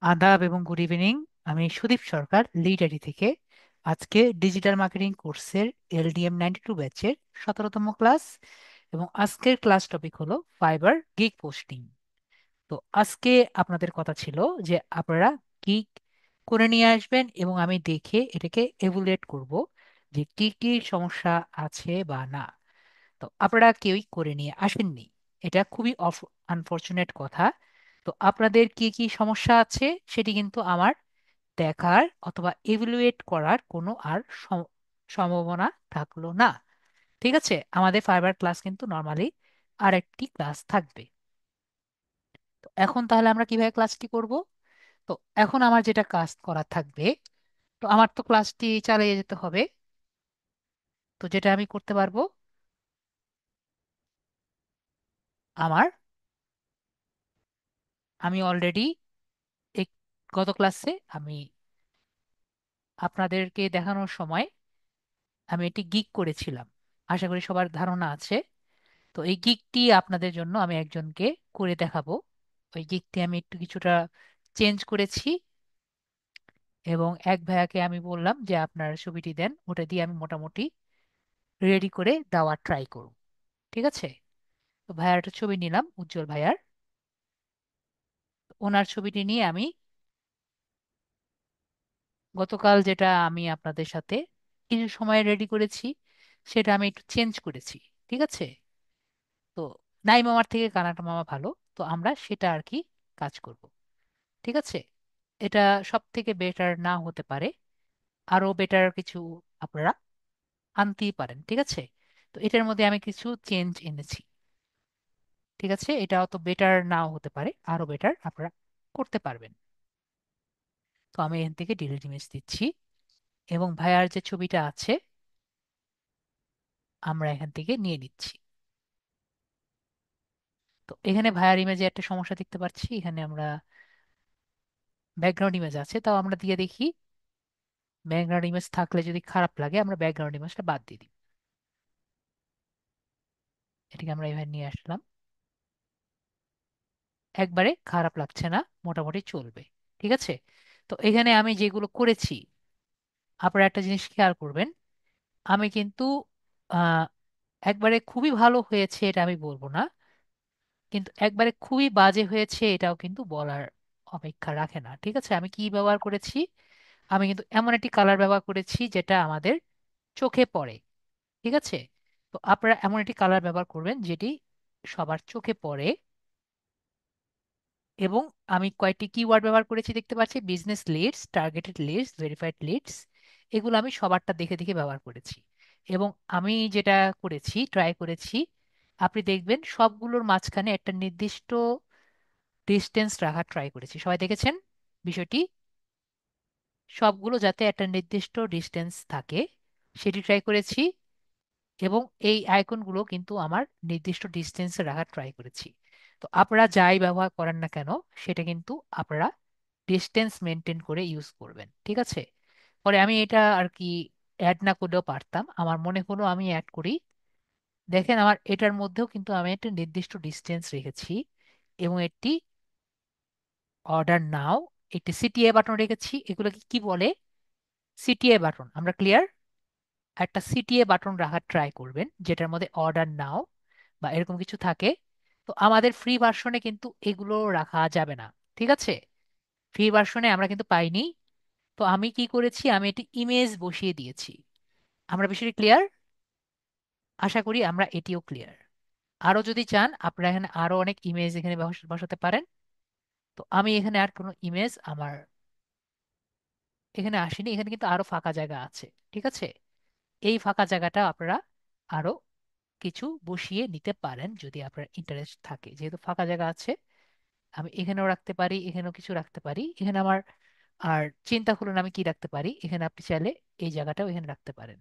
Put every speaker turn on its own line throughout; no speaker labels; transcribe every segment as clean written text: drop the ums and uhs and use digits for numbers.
আদাব এবং good evening. আমি সুদীপ সরকার লিডারি থেকে। আজকে ডিজিটাল মার্কেটিং কোর্সের LDM 92 ব্যাচের 17তম ক্লাস, এবং আজকের ক্লাস টপিক হলো ফাইবার গিগ পোস্টিং। তো আজকে আপনাদের কথা ছিল যে আপনারা গিগ করে নিয়ে আসবেন এবং আমি দেখে এটাকে এভুলেট করব যে কি কি সমস্যা আছে বা না। তো আপনারা কেউই করে নিয়ে আসেননি, এটা খুবই আনফরচুনেট কথা। তো আপনাদের কি কি সমস্যা আছে সেটি কিন্তু আমার দেখার অথবা ইভ্যালুয়েট করার কোনো আর সম্ভাবনা থাকলো না। ঠিক আছে, আমাদের ফাইবার ক্লাস কিন্তু নর্মালি আর একটি ক্লাস থাকবে। তো এখন তাহলে আমরা কিভাবে ক্লাসটি করব? তো এখন আমার যেটা কাজ করা থাকবে, তো আমার তো ক্লাসটি চালিয়ে যেতে হবে। তো যেটা আমি করতে পারবো, আমার আমি অলরেডি গত ক্লাসে আমি আপনাদেরকে দেখানোর সময় আমি এটি গিগ করেছিলাম, আশা করি সবার ধারণা আছে। তো এই গিগটি আপনাদের জন্য আমি একজনকে করে দেখাবো। ওই গিগটি আমি একটু কিছুটা চেঞ্জ করেছি, এবং এক ভাইয়াকে আমি বললাম যে আপনার ছবিটি দেন, ওটা দিয়ে আমি মোটামুটি রেডি করে দেওয়ার ট্রাই করব। ঠিক আছে, তো ভাইয়ার একটা ছবি নিলাম, উজ্জ্বল ভাইয়ার। ওনার ছবিটি নিয়ে আমি গতকাল যেটা আমি আপনাদের সাথে কিছু সময় রেডি করেছি সেটা আমি একটু চেঞ্জ করেছি। ঠিক আছে, তো নাই মামার থেকে কানাটা মামা ভালো, তো আমরা সেটা আর কি কাজ করব। ঠিক আছে, এটা সব থেকে বেটার না হতে পারে, আরো বেটার কিছু আপনারা আনতেই পারেন। ঠিক আছে, তো এটার মধ্যে আমি কিছু চেঞ্জ এনেছি। ঠিক আছে, এটা অত বেটার নাও হতে পারে, আরো বেটার আপনারা করতে পারবেন। তো আমি এখান থেকে ডিলিট ইমেজ দিচ্ছি, এবং ভাইয়ার যে ছবিটা আছে আমরা এখান থেকে নিয়ে নিচ্ছি। তো এখানে ভাইয়ার ইমেজে একটা সমস্যা দেখতে পাচ্ছি, এখানে আমরা ব্যাকগ্রাউন্ড ইমেজ আছে, তাও আমরা দিয়ে দেখি। ব্যাকগ্রাউন্ড ইমেজ থাকলে যদি খারাপ লাগে আমরা ব্যাকগ্রাউন্ড ইমেজটা বাদ দিয়ে দিই। এটাকে আমরা এভাবে নিয়ে আসলাম, একবারে খারাপ লাগছে না, মোটামুটি চলবে। ঠিক আছে, তো এখানে আমি যেগুলো করেছি আপনারা একটা জিনিস খেয়াল করবেন। আমি কিন্তু আহ একবারে খুবই ভালো হয়েছে এটা আমি বলবো না, কিন্তু একবারে খুবই বাজে হয়েছে এটাও কিন্তু বলার অপেক্ষা রাখে না। ঠিক আছে, আমি কি ব্যবহার করেছি? আমি কিন্তু এমন একটি কালার ব্যবহার করেছি যেটা আমাদের চোখে পড়ে। ঠিক আছে, তো আপনারা এমন একটি কালার ব্যবহার করবেন যেটি সবার চোখে পড়ে। এবং আমি কয়েকটি কিওয়ার্ড ব্যবহার করেছি দেখতে পাচ্ছি, business leads, targeted leads, verified leads. এগুলো আমি সবারটা দেখে দেখে ব্যবহার করেছি। এবং আমি যেটা করেছি, ট্রাই করেছি, আপনি দেখবেন সবগুলোর মাঝখানে একটা নির্দিষ্ট ডিস্টেন্স রাখার ট্রাই করেছি। সবাই দেখেছেন বিষয়টি? সবগুলো যাতে একটা নির্দিষ্ট ডিস্টেন্স থাকে সেটি ট্রাই করেছি, এবং এই আইকনগুলো কিন্তু আমার নির্দিষ্ট ডিস্টেন্সে রাখার ট্রাই করেছি। তো আপনারা যাই ব্যবহার করেন না কেন সেটা কিন্তু আপনারা ডিস্টেন্স মেনটেন করে ইউজ করবেন। ঠিক আছে, পরে আমি এটা আর কি অ্যাড না করলেও পারতাম, আমার মনে হলো আমি অ্যাড করি। দেখেন আমার এটার মধ্যেও কিন্তু আমি একটা নির্দিষ্ট ডিস্টেন্স রেখেছি, এবং একটি অর্ডার নাও, একটি সিটিএ বাটন রেখেছি। এগুলোকে কি বলে? CTA button. আমরা ক্লিয়ার? একটা সিটিএ বাটন রাখার ট্রাই করবেন যেটার মধ্যে অর্ডার নাও বা এরকম কিছু থাকে। তো আমাদের ফ্রি ভার্সনে কিন্তু এগুলো রাখা যাবে না। ঠিক আছে, ফ্রি ভার্সনে আমরা কিন্তু পাইনি। তো আমি কি করেছি, আমি একটি ইমেজ বসিয়ে দিয়েছি। আমরা বিষয়টি ক্লিয়ার? আশা করি আমরা এটিও ক্লিয়ার। আরো যদি চান আপনারা এখানে আরো অনেক ইমেজ এখানে বসাতে পারেন। তো আমি এখানে আর কোনো ইমেজ আমার এখানে আসেনি, এখানে কিন্তু আরো ফাঁকা জায়গা আছে। ঠিক আছে, এই ফাঁকা জায়গাটা আপনারা আরো কিছু বসিয়ে নিতে পারেন যদি আপনার ইন্টারেস্ট থাকে। যেহেতু ফাঁকা জায়গা আছে, আমি এখানেও রাখতে পারি, এখানেও কিছু রাখতে পারি। এখানে আমার আর চিন্তা করুন আমি কি রাখতে পারি, এখানে আপনি চাইলে এই জায়গাটাও এখানে রাখতে পারেন।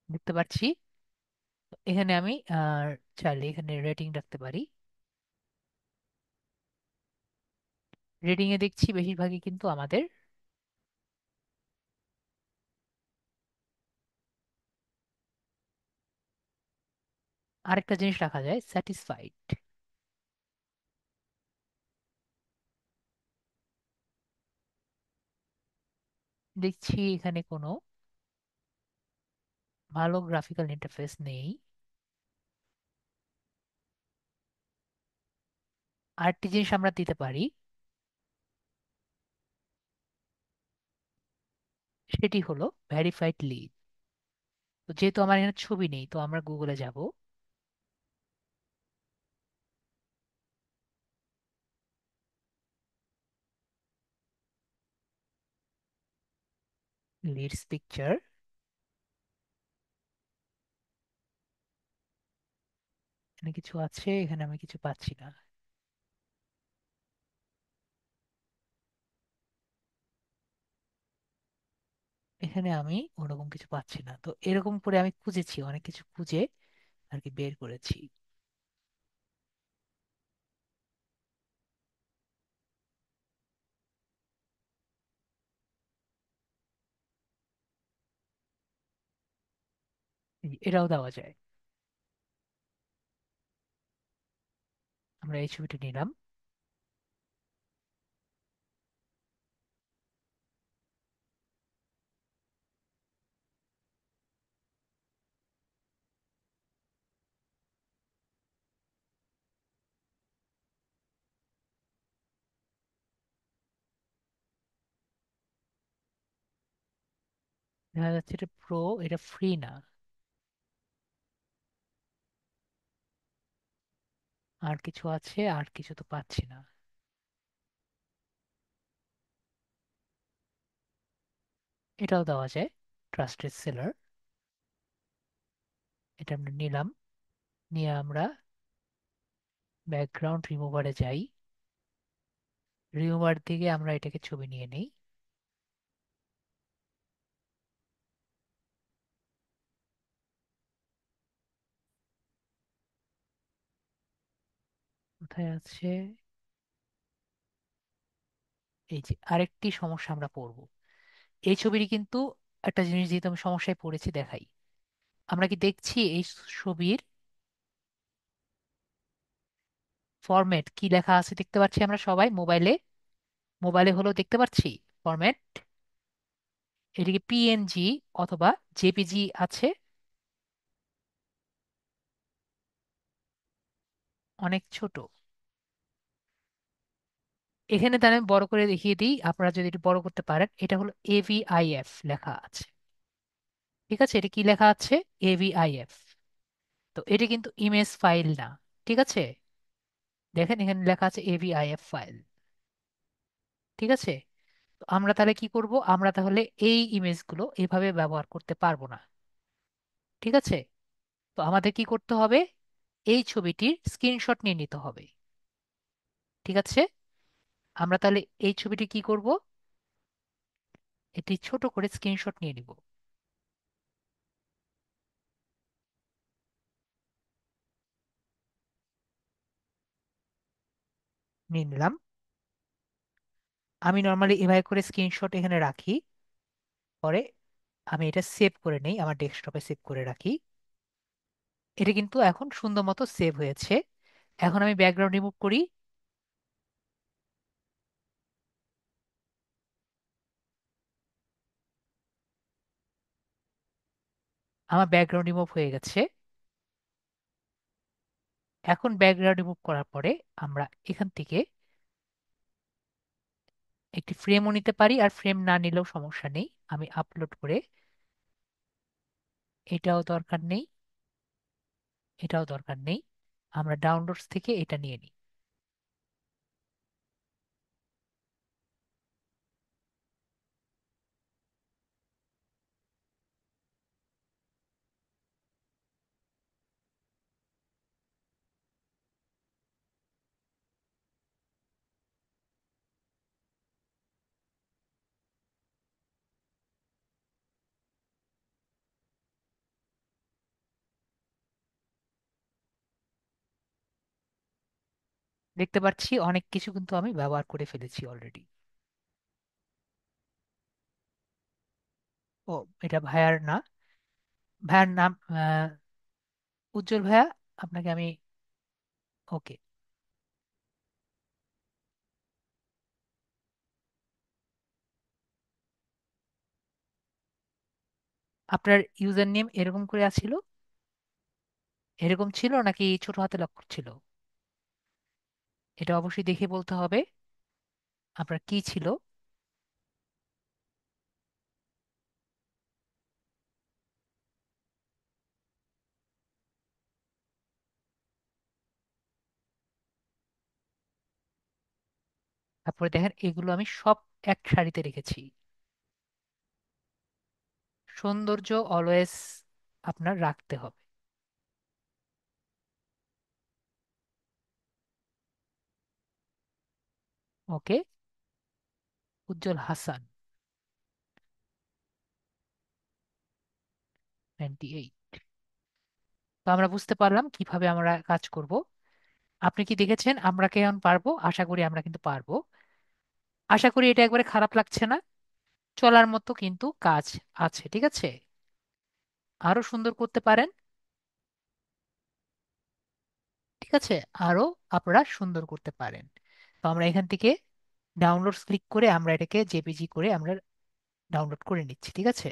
দেখতে পাচ্ছি, তো এখানে আমি চাইলে এখানে রেটিং রাখতে পারি। রেটিং এ দেখছি বেশিরভাগই কিন্তু আমাদের আরেকটা জিনিস রাখা যায়, স্যাটিসফাইড। দেখছি এখানে কোনো ভালো গ্রাফিক্যাল ইন্টারফেস নেই। আরেকটি জিনিস আমরা দিতে পারি, সেটি হলো ভেরিফাইড লিড। তো যেহেতু আমার এখানে ছবি নেই, তো আমরা গুগলে যাব, লিডস পিকচার, এখানে কিছু আছে, এখানে আমি কিছু পাচ্ছি না। এখানে আমি ওরকম কিছু পাচ্ছি না। তো এরকম করে আমি খুঁজেছি, অনেক কিছু খুঁজে আর কি বের করেছি। এটাও দেওয়া যায়। আমরা এই ছবিটা নিলাম। দেখা যাচ্ছে এটা প্রো, এটা ফ্রি না। আর কিছু আছে, আর কিছু তো পাচ্ছি না। এটাও দেওয়া যায়, ট্রাস্টেড সেলার। এটা আমরা নিলাম, নিয়ে আমরা ব্যাকগ্রাউন্ড রিমুভারে যাই। রিমুভার থেকে আমরা এটাকে ছবি নিয়ে নেই। কোথায় আছে? এই যে আরেকটি সমস্যা আমরা পড়ব, এই ছবিটি কিন্তু একটা জিনিস যেহেতু আমি সমস্যায় পড়েছি দেখাই। আমরা কি দেখছি এই ছবির ফরম্যাট কি লেখা আছে? দেখতে পাচ্ছি আমরা সবাই মোবাইলে, মোবাইলে হলেও দেখতে পাচ্ছি ফরম্যাট। এটিকে পিএনজি অথবা জেপিজি আছে, অনেক ছোট। এখানে তাহলে আমি বড় করে দেখিয়ে দিই, আপনারা যদি একটু বড় করতে পারেন। এটা হলো এভিআইএফ লেখা আছে। ঠিক আছে, এটা কি লেখা আছে? এভিআইএফ। তো এটা কিন্তু ইমেজ ফাইল না। ঠিক আছে, দেখেন এখানে লেখা আছে এভিআইএফ ফাইল। ঠিক আছে, তো আমরা তাহলে কি করব? আমরা তাহলে এই ইমেজগুলো এভাবে ব্যবহার করতে পারবো না। ঠিক আছে, তো আমাদের কি করতে হবে? এই ছবিটির স্ক্রিনশট নিয়ে নিতে হবে। ঠিক আছে, আমরা তাহলে এই ছবিটি কি করব? এটি ছোট করে স্ক্রিনশট নিয়ে নিব। নিয়ে নিলাম। আমি নর্মালি এভাবে করে স্ক্রিনশট এখানে রাখি, পরে আমি এটা সেভ করে নেই, আমার ডেস্কটপে সেভ করে রাখি। এটা কিন্তু এখন সুন্দর মতো সেভ হয়েছে। এখন আমি ব্যাকগ্রাউন্ড রিমুভ করি। আমার ব্যাকগ্রাউন্ড রিমুভ হয়ে গেছে। এখন ব্যাকগ্রাউন্ড রিমুভ করার পরে আমরা এখান থেকে একটি ফ্রেমও নিতে পারি, আর ফ্রেম না নিলেও সমস্যা নেই। আমি আপলোড করে, এটাও দরকার নেই, এটাও দরকার নেই, আমরা ডাউনলোডস থেকে এটা নিয়ে নিই। দেখতে পাচ্ছি অনেক কিছু কিন্তু আমি ব্যবহার করে ফেলেছি অলরেডি। ও, এটা ভাইয়ার না, ভাইয়ার নাম উজ্জ্বল ভাইয়া। আপনাকে আমি, ওকে, আপনার ইউজার নেম এরকম করে আছিল, এরকম ছিল নাকি ছোট হাতের অক্ষর ছিল? এটা অবশ্যই দেখে বলতে হবে আপনার কি ছিল। তারপরে দেখেন এগুলো আমি সব এক সারিতে রেখেছি। সৌন্দর্য অলওয়েজ আপনার রাখতে হবে। ওকে, উজ্জ্বল হাসান, 98। তো আমরা বুঝতে পারলাম কিভাবে আমরা কাজ করব। আপনি কি দেখেছেন আমরা কেমন পারবো? আশা করি আমরা কিন্তু পারবো। আশা করি এটা একবারে খারাপ লাগছে না, চলার মতো কিন্তু কাজ আছে, ঠিক আছে? আরো সুন্দর করতে পারেন, ঠিক আছে? আরো আপনারা সুন্দর করতে পারেন। তো আমরা এখান থেকে ডাউনলোডস ক্লিক করে আমরা এটাকে জেপিজি করে আমরা ডাউনলোড করে নিচ্ছি, ঠিক আছে?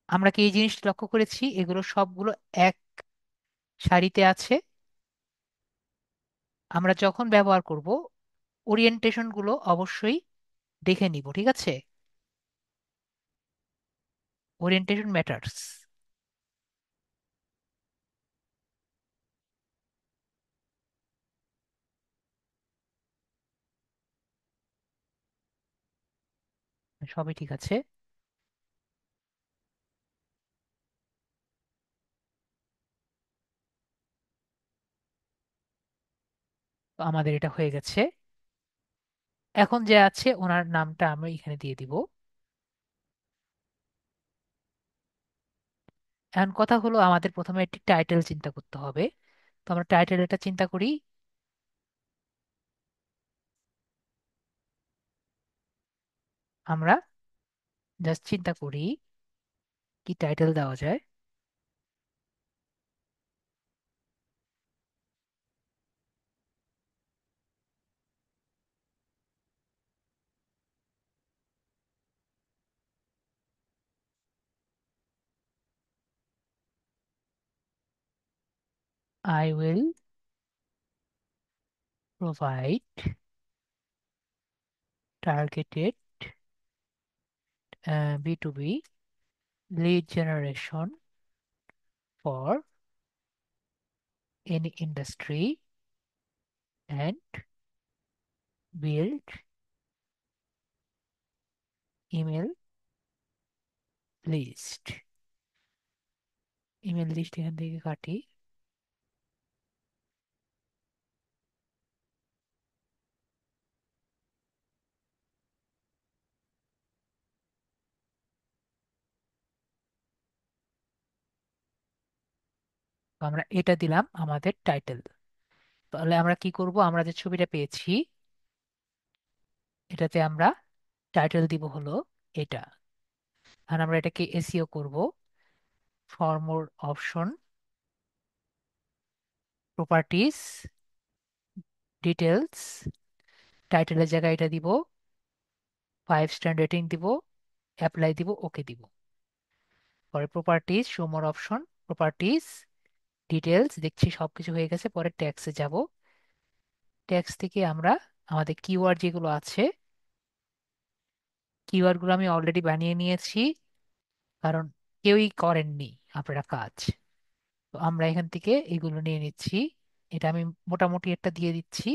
আমরা কি এই জিনিসটা লক্ষ্য করেছি এগুলো সবগুলো এক সারিতে আছে? আমরা যখন ব্যবহার করব ওরিয়েন্টেশন গুলো অবশ্যই দেখে নিব, ঠিক আছে? Orientation matters. সবই ঠিক আছে। তো আমাদের এটা হয়ে গেছে। এখন যে আছে ওনার নামটা আমরা এখানে দিয়ে দিব। এখন কথা হলো আমাদের প্রথমে একটি টাইটেল চিন্তা করতে হবে। তো আমরা টাইটেল এটা চিন্তা করি। আমরা জাস্ট চিন্তা করি কি টাইটেল দেওয়া যায়। I will provide targeted B2B lead generation for any industry and build email list। Email list এখান থেকে কাটি। তো আমরা এটা দিলাম আমাদের টাইটেল। তাহলে আমরা কি করব, আমরা যে ছবিটা পেয়েছি এটাতে আমরা টাইটেল দিব হলো এটা। আর আমরা এটাকে এসইও করব। For more option, properties, details, টাইটেলের জায়গায় এটা দিব, 5 স্টার রেটিং দিব, অ্যাপ্লাই দিব, ওকে দিব। পরে প্রপার্টিজ, শো মোর অপশন, প্রপার্টিজ, ডিটেলস, দেখছি সবকিছু হয়ে গেছে। পরে ট্যাক্সে যাব। ট্যাক্স থেকে আমরা আমাদের কিওয়ার্ড যেগুলো আছে, কিওয়ার্ডগুলো আমি অলরেডি বানিয়ে নিয়েছি, কারণ কেউই করেননি আপনারা কাজ। তো আমরা এখান থেকে এগুলো নিয়ে নিচ্ছি। এটা আমি মোটামুটি একটা দিয়ে দিচ্ছি।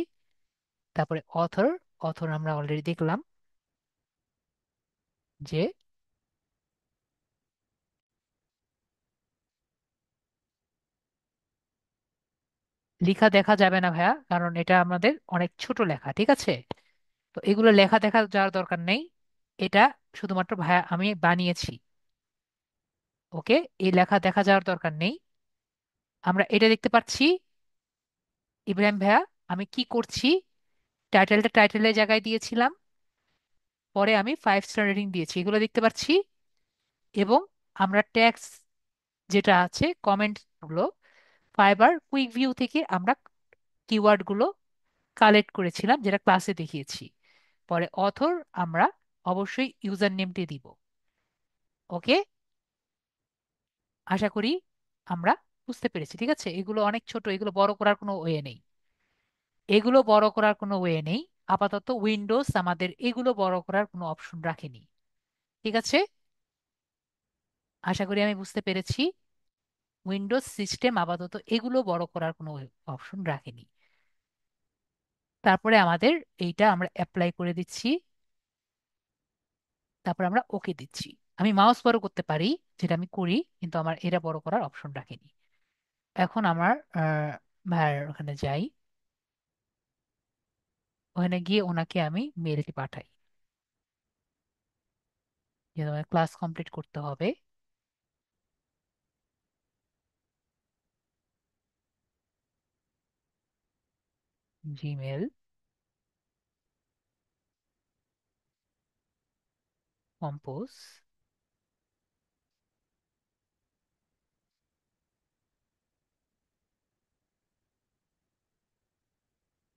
তারপরে অথর, অথর আমরা অলরেডি দেখলাম যে লেখা দেখা যাবে না ভাইয়া, কারণ এটা আমাদের অনেক ছোট লেখা, ঠিক আছে? তো এগুলো লেখা দেখা যাওয়ার দরকার নেই। এটা শুধুমাত্র ভাইয়া আমি বানিয়েছি। ওকে, এই লেখা দেখা যাওয়ার দরকার নেই। আমরা এটা দেখতে পাচ্ছি ইব্রাহিম ভাইয়া আমি কি করছি, টাইটেলটা টাইটেলের জায়গায় দিয়েছিলাম, পরে আমি 5 স্টার রেটিং দিয়েছি, এগুলো দেখতে পাচ্ছি। এবং আমরা ট্যাক্স যেটা আছে কমেন্ট গুলো, ফাইবার কুইক ভিউ থেকে আমরা কিওয়ার্ড গুলো কালেক্ট করেছিলাম, যেটা ক্লাসে দেখিয়েছি। পরে অথর আমরা অবশ্যই ইউজার নেমটি দিব। ওকে, আশা করি আমরা বুঝতে পেরেছি। ঠিক আছে, এগুলো অনেক ছোট, এগুলো বড় করার কোনো ওয়ে নেই, এগুলো বড় করার কোনো ওয়ে নেই। আপাতত উইন্ডোজ আমাদের এগুলো বড় করার কোনো অপশন রাখেনি। ঠিক আছে, আশা করি আমি বুঝতে পেরেছি। উইন্ডোজ সিস্টেম আপাতত এগুলো বড় করার কোনো অপশন রাখেনি। তারপরে আমাদের এইটা আমরা অ্যাপ্লাই করে দিচ্ছি, তারপর আমরা ওকে দিচ্ছি। আমি মাউস বড় করতে পারি, যেটা আমি করি, কিন্তু আমার এটা বড় করার অপশন রাখেনি। এখন আমার ভাইয়ার ওখানে যাই, ওখানে গিয়ে ওনাকে আমি মেলটি পাঠাই যে তোমার ক্লাস কমপ্লিট করতে হবে। জিমেল কম্পোজ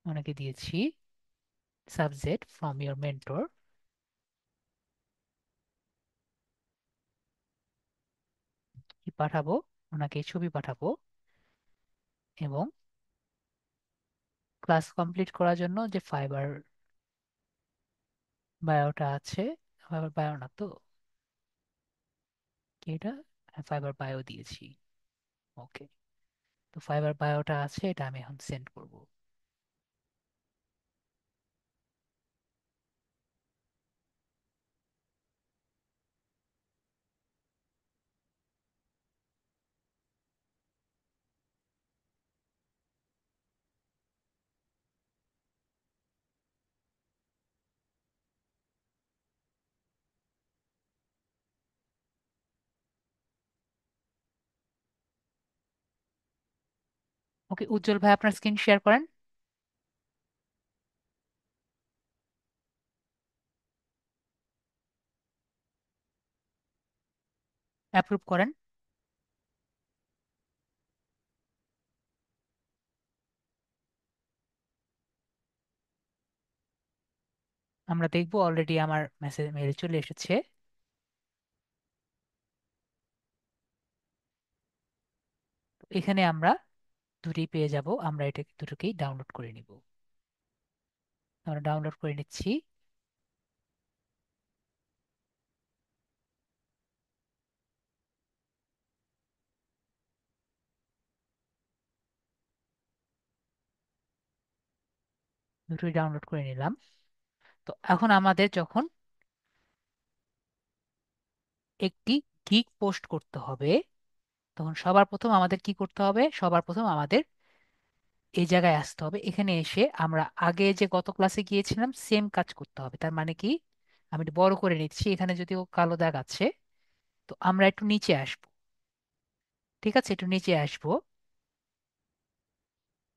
ওনাকে দিয়েছি, সাবজেক্ট ফ্রম ইওর মেন্টর। কি পাঠাবো? ওনাকে ছবি পাঠাবো, এবং ক্লাস কমপ্লিট করার জন্য যে ফাইবার বায়োটা আছে, ফাইবার বায়ো না তো, কি এটা, ফাইবার বায়ো দিয়েছি। ওকে, তো ফাইবার বায়োটা আছে, এটা আমি এখন সেন্ড করব। ওকে, উজ্জ্বল ভাই আপনার স্ক্রিন শেয়ার করেন, অ্যাপ্রুভ করেন। আমরা দেখবো অলরেডি আমার মেসেজ মেল চলে এসেছে। তো এখানে আমরা দুটি পেয়ে যাব, আমরা এটা দুটোকেই ডাউনলোড করে নিব। আমরা ডাউনলোড করে নিচ্ছি। দুটোই ডাউনলোড করে নিলাম। তো এখন আমাদের যখন একটি গিগ পোস্ট করতে হবে, তখন সবার প্রথম আমাদের কি করতে হবে? সবার প্রথম আমাদের এই জায়গায় আসতে হবে। এখানে এসে আমরা আগে যে গত ক্লাসে গিয়েছিলাম সেম কাজ করতে হবে। তার মানে কি, আমি একটু বড় করে নিচ্ছি, এখানে যদিও কালো দাগ আছে। তো আমরা একটু নিচে আসব। ঠিক আছে, একটু নিচে আসব।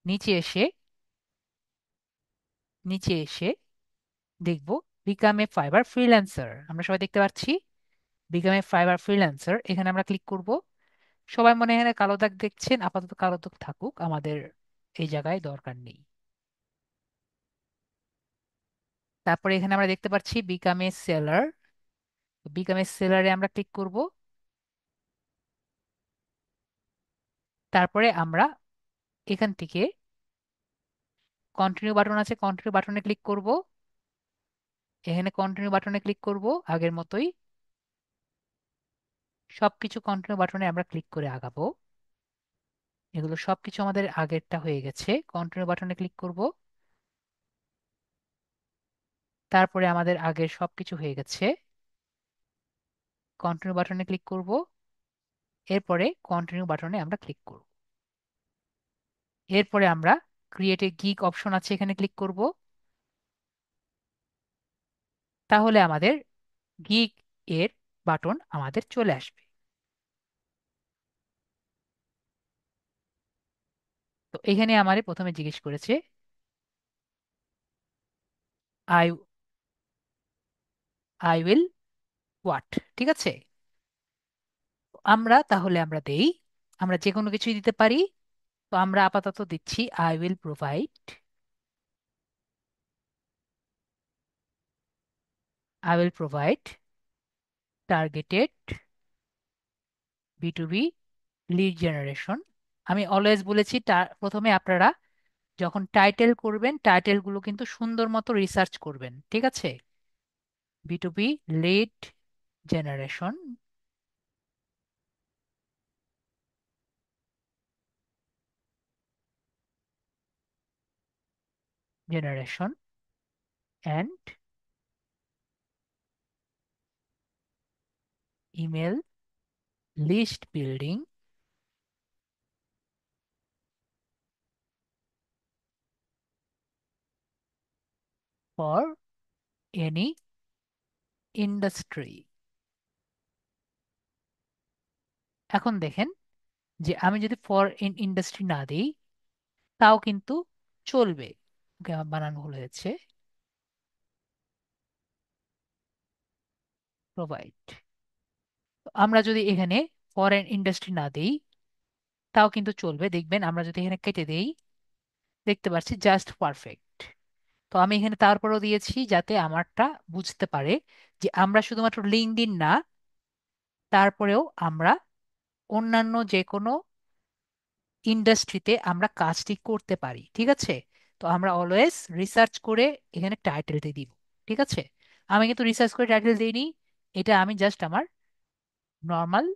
নিচে এসে নিচে এসে দেখব বিকাম এ ফাইবার ফ্রিল্যান্সার, আমরা সবাই দেখতে পাচ্ছি বিকাম এ ফাইবার ফ্রিল্যান্সার, এখানে আমরা ক্লিক করব। সবাই মনে হয় এখানে কালো দাগ দেখছেন, আপাতত কালো দাগ থাকুক, আমাদের এই জায়গায় দরকার নেই। তারপরে এখানে আমরা দেখতে পাচ্ছি become a seller, become a সেলারে আমরা ক্লিক করব। তারপরে আমরা এখান থেকে কন্টিনিউ বাটন আছে, কন্টিনিউ বাটনে ক্লিক করব। এখানে কন্টিনিউ বাটনে ক্লিক করব আগের মতোই, সবকিছু কন্টিনিউ বাটনে আমরা ক্লিক করে আগাবো। এগুলো সবকিছু আমাদের আগেরটা হয়ে গেছে, কন্টিনিউ বাটনে ক্লিক করব। তারপরে আমাদের আগের সবকিছু হয়ে গেছে, কন্টিনিউ বাটনে ক্লিক করব। এরপরে কন্টিনিউ বাটনে আমরা ক্লিক করব। এরপরে আমরা ক্রিয়েট এ গিগ অপশন আছে, এখানে ক্লিক করব। তাহলে আমাদের গিগ এর বাটন আমাদের চলে আসবে। তো এখানে আমারে প্রথমে জিজ্ঞেস করেছে আই আই উইল হোয়াট। ঠিক আছে, আমরা দেই, আমরা যে কোনো কিছুই দিতে পারি। তো আমরা আপাতত দিচ্ছি I will provide targeted B to B lead generation. আমি অলওয়েজ বলেছি প্রথমে আপনারা যখন টাইটেল করবেন টাইটেলগুলো কিন্তু সুন্দর মতো রিসার্চ করবেন, ঠিক আছে? B to B lead generation, generation and email list building for any industry. এখন দেখেন যে আমি যদি ফর ইন ইন্ডাস্ট্রি না দিই তাও কিন্তু চলবে। ওকে, আমার বানান ভুল হয়েছে। প্রোভাইড, আমরা যদি এখানে ফরেন ইন্ডাস্ট্রি না দিই তাও কিন্তু চলবে। দেখবেন আমরা যদি এখানে কেটে দেই দেখতে পাচ্ছি জাস্ট পারফেক্ট। তো আমি এখানে তারপরও দিয়েছি যাতে আমারটা বুঝতে পারে যে আমরা শুধুমাত্র লিঙ্কডইন না, তারপরেও আমরা অন্যান্য যে কোনো ইন্ডাস্ট্রিতে আমরা কাজটি করতে পারি, ঠিক আছে? তো আমরা অলওয়েজ রিসার্চ করে এখানে টাইটেলটি দিব, ঠিক আছে? আমি কিন্তু রিসার্চ করে টাইটেল দিইনি, এটা আমি জাস্ট আমার নর্মাল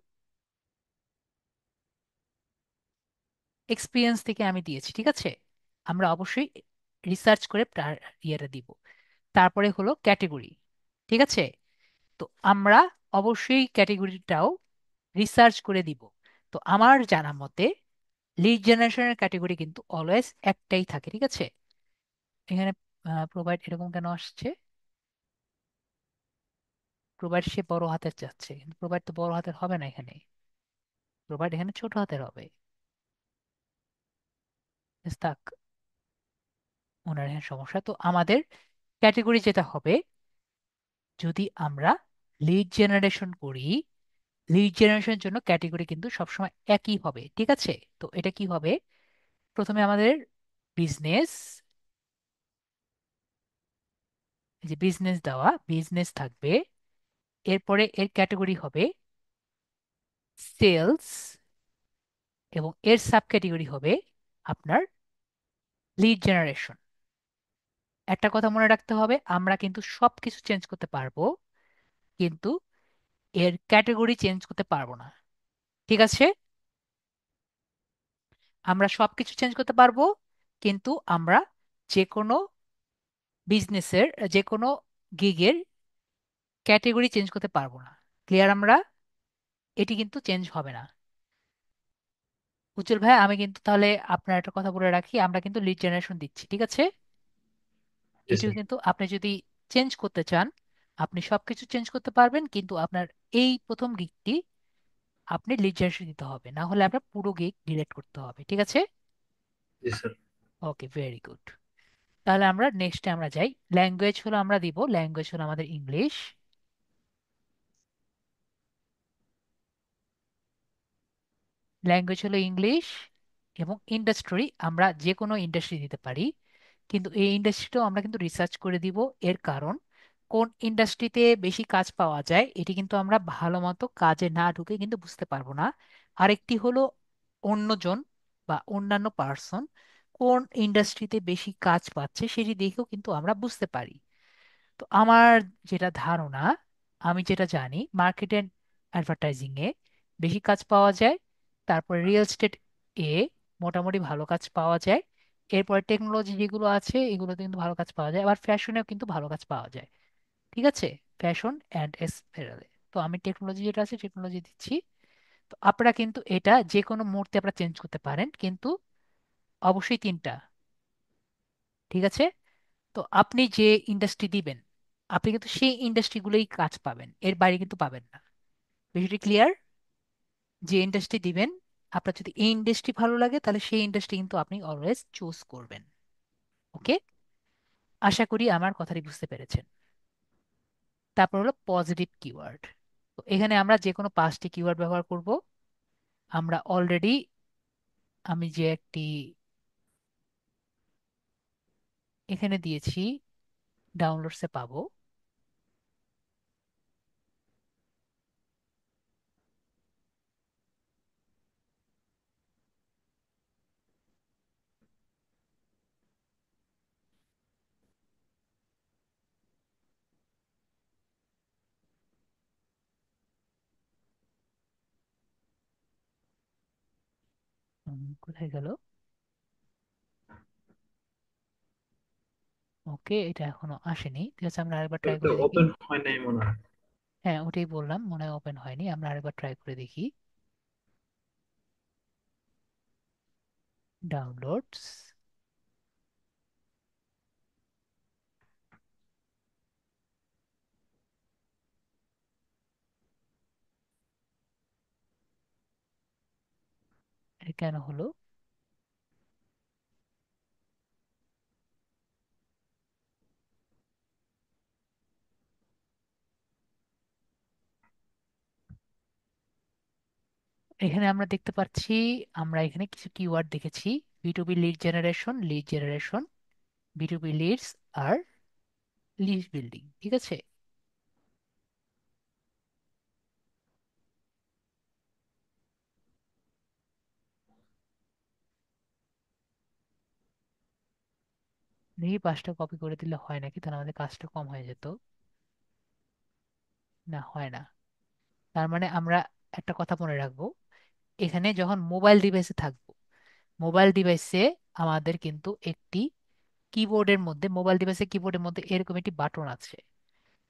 এক্সপিরিয়েন্স থেকে আমি দিয়েছি, ঠিক আছে? আমরা অবশ্যই রিসার্চ করে ইয়েটা দিব। তারপরে হলো ক্যাটেগরি, ঠিক আছে? তো আমরা অবশ্যই ক্যাটেগরিটাও রিসার্চ করে দিব। তো আমার জানা মতে লিড জেনারেশনের ক্যাটেগরি কিন্তু অলওয়েজ একটাই থাকে, ঠিক আছে? এখানে প্রোভাইড এরকম কেন আসছে? প্রোভাইড সে বড় হাতের চাচ্ছে, কিন্তু প্রোভাইড তো বড় হাতের হবে না এখানে, প্রোভাইড এখানে ছোট হাতের হবে। Yes, থাক, ওনার এখানে সমস্যা। তো আমাদের ক্যাটেগরি যেটা হবে, যদি আমরা লিড জেনারেশন করি, লিড জেনারেশনের জন্য ক্যাটেগরি কিন্তু সবসময় একই হবে, ঠিক আছে? তো এটা কি হবে? প্রথমে আমাদের বিজনেস, যে বিজনেস দেওয়া বিজনেস থাকবে, এরপরে এর ক্যাটাগরি হবে সেলস, এবং এর সাব ক্যাটাগরি হবে আপনার লিড জেনারেশন। একটা কথা মনে রাখতে হবে, আমরা কিন্তু সবকিছু চেঞ্জ করতে পারবো, কিন্তু এর ক্যাটাগরি চেঞ্জ করতে পারবো না, ঠিক আছে? আমরা সবকিছু চেঞ্জ করতে পারবো, কিন্তু আমরা যে কোনো বিজনেসের, যে কোনো গিগের ক্যাটাগরি চেঞ্জ করতে পারবো না। ক্লিয়ার? আমরা এটি কিন্তু চেঞ্জ হবে না। উজ্জ্বল ভাই, আমি কিন্তু তাহলে আপনার একটা কথা বলে রাখি, আমরা কিন্তু লিড জেনারেশন দিচ্ছি, ঠিক আছে?
জি
এটিও
স্যার।
কিন্তু আপনি যদি চেঞ্জ করতে চান আপনি সবকিছু চেঞ্জ করতে পারবেন, কিন্তু আপনার এই প্রথম গিগটি আপনি লিড জেনারেশন দিতে হবে, না হলে আপনার পুরো গিগ ডিলিট করতে হবে, ঠিক আছে?
জি স্যার।
ওকে, ভেরি গুড। তাহলে আমরা নেক্সটে আমরা যাই। ল্যাঙ্গুয়েজ হলো আমরা দিব, ল্যাঙ্গুয়েজ হলো আমাদের ইংলিশ। ল্যাঙ্গুয়েজ হলো ইংলিশ, এবং ইন্ডাস্ট্রি আমরা যে কোনো ইন্ডাস্ট্রি দিতে পারি, কিন্তু এই ইন্ডাস্ট্রিটাও আমরা কিন্তু রিসার্চ করে দিব। এর কারণ, কোন ইন্ডাস্ট্রিতে বেশি কাজ পাওয়া যায় এটি কিন্তু আমরা ভালো মতো কাজে না ঢুকে কিন্তু বুঝতে পারবো না। আরেকটি হলো অন্যজন বা অন্যান্য পার্সন কোন ইন্ডাস্ট্রিতে বেশি কাজ পাচ্ছে সেটি দেখেও কিন্তু আমরা বুঝতে পারি। তো আমার যেটা ধারণা, আমি যেটা জানি, মার্কেট অ্যান্ড অ্যাডভার্টাইজিং এ বেশি কাজ পাওয়া যায়, তারপরে রিয়েল এস্টেট এ মোটামুটি ভালো কাজ পাওয়া যায়, এরপরে টেকনোলজি যেগুলো আছে এগুলোতে কিন্তু ভালো কাজ পাওয়া যায়, আবার ফ্যাশনেও কিন্তু ভালো কাজ পাওয়া যায়, ঠিক আছে? ফ্যাশন অ্যান্ড এসপেরালে। তো আমি টেকনোলজি যেটা আছে টেকনোলজি দিচ্ছি। তো আপনারা কিন্তু এটা যে কোনো মুহূর্তে আপনারা চেঞ্জ করতে পারেন, কিন্তু অবশ্যই তিনটা, ঠিক আছে? তো আপনি যে ইন্ডাস্ট্রি দিবেন আপনি কিন্তু সেই ইন্ডাস্ট্রিগুলোই কাজ পাবেন, এর বাইরে কিন্তু পাবেন না। বিষয়টি ক্লিয়ার? যে ইন্ডাস্ট্রি দিবেন, আপনার যদি এই ইন্ডাস্ট্রি ভালো লাগে তাহলে সেই ইন্ডাস্ট্রি কিন্তু আপনি অলওয়েজ চুজ করবেন। ওকে, আশা করি আমার কথাটি বুঝতে পেরেছেন। তারপর হলো পজিটিভ কিওয়ার্ড। তো এখানে আমরা যে কোনো 5টি কিওয়ার্ড ব্যবহার করব। আমরা অলরেডি, আমি যে একটি এখানে দিয়েছি, ডাউনলোডসে পাবো। কোথায় গেল? ওকে, এটা এখনো আসেনি, ঠিক আছে, আমরা আরেকবার ট্রাই
ওটা
করে দেখি।
ওপেন হয় নাই মনে হয়।
হ্যাঁ, ওটাই বললাম, মনে হয় ওপেন হয়নি, আমরা আরেকবার ট্রাই করে দেখি। ডাউনলোডস। এটা কেন হলো? এখানে আমরা দেখতে পাচ্ছি, আমরা এখানে কিছু কিওয়ার্ড দেখেছি: বিটুবি lead generation, lead generation, বিটুবি Leeds, আর লিস্ট বিল্ডিং, ঠিক আছে। দেখি 5টা কপি করে দিলে হয় নাকি, তাহলে আমাদের কাজটা কম হয়ে যেত। না, হয় না। তার মানে আমরা একটা কথা মনে রাখবো, এখানে যখন মোবাইল ডিভাইসে থাকবো, মোবাইল ডিভাইসে আমাদের কিন্তু একটি কিবোর্ডের মধ্যে, মোবাইল ডিভাইসের কিবোর্ডের মধ্যে এরকম একটি বাটন আছে।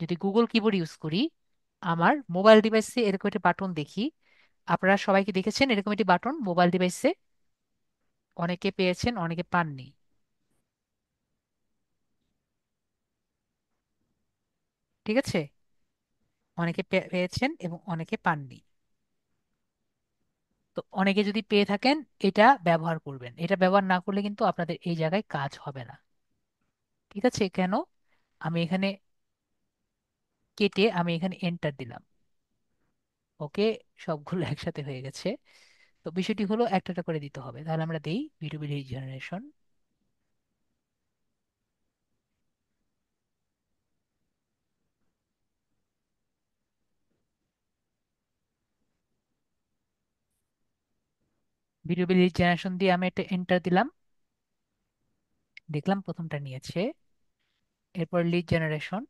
যদি গুগল কিবোর্ড ইউজ করি, আমার মোবাইল ডিভাইসে এরকম একটি বাটন দেখি। আপনারা সবাই কি দেখেছেন এরকম একটি বাটন মোবাইল ডিভাইসে? অনেকে পেয়েছেন, অনেকে পাননি, ঠিক আছে। অনেকে পেয়েছেন এবং অনেকে পাননি। তো অনেকে যদি পেয়ে থাকেন, এটা ব্যবহার করবেন। এটা ব্যবহার না করলে কিন্তু আপনাদের এই জায়গায় কাজ হবে না, ঠিক আছে। কেন? আমি এখানে কেটে আমি এখানে এন্টার দিলাম। ওকে, সবগুলো একসাথে হয়ে গেছে। তো বিষয়টি হলো একটা একটা করে দিতে হবে। তাহলে আমরা দেই বিটুবি লিড জেনারেশন। বিটুবি লিড জেনারেশন দিয়ে আমি একটা এন্টার দিলাম। দেখলাম প্রথমটা নিয়েছে। এরপর লিড জেনারেশন,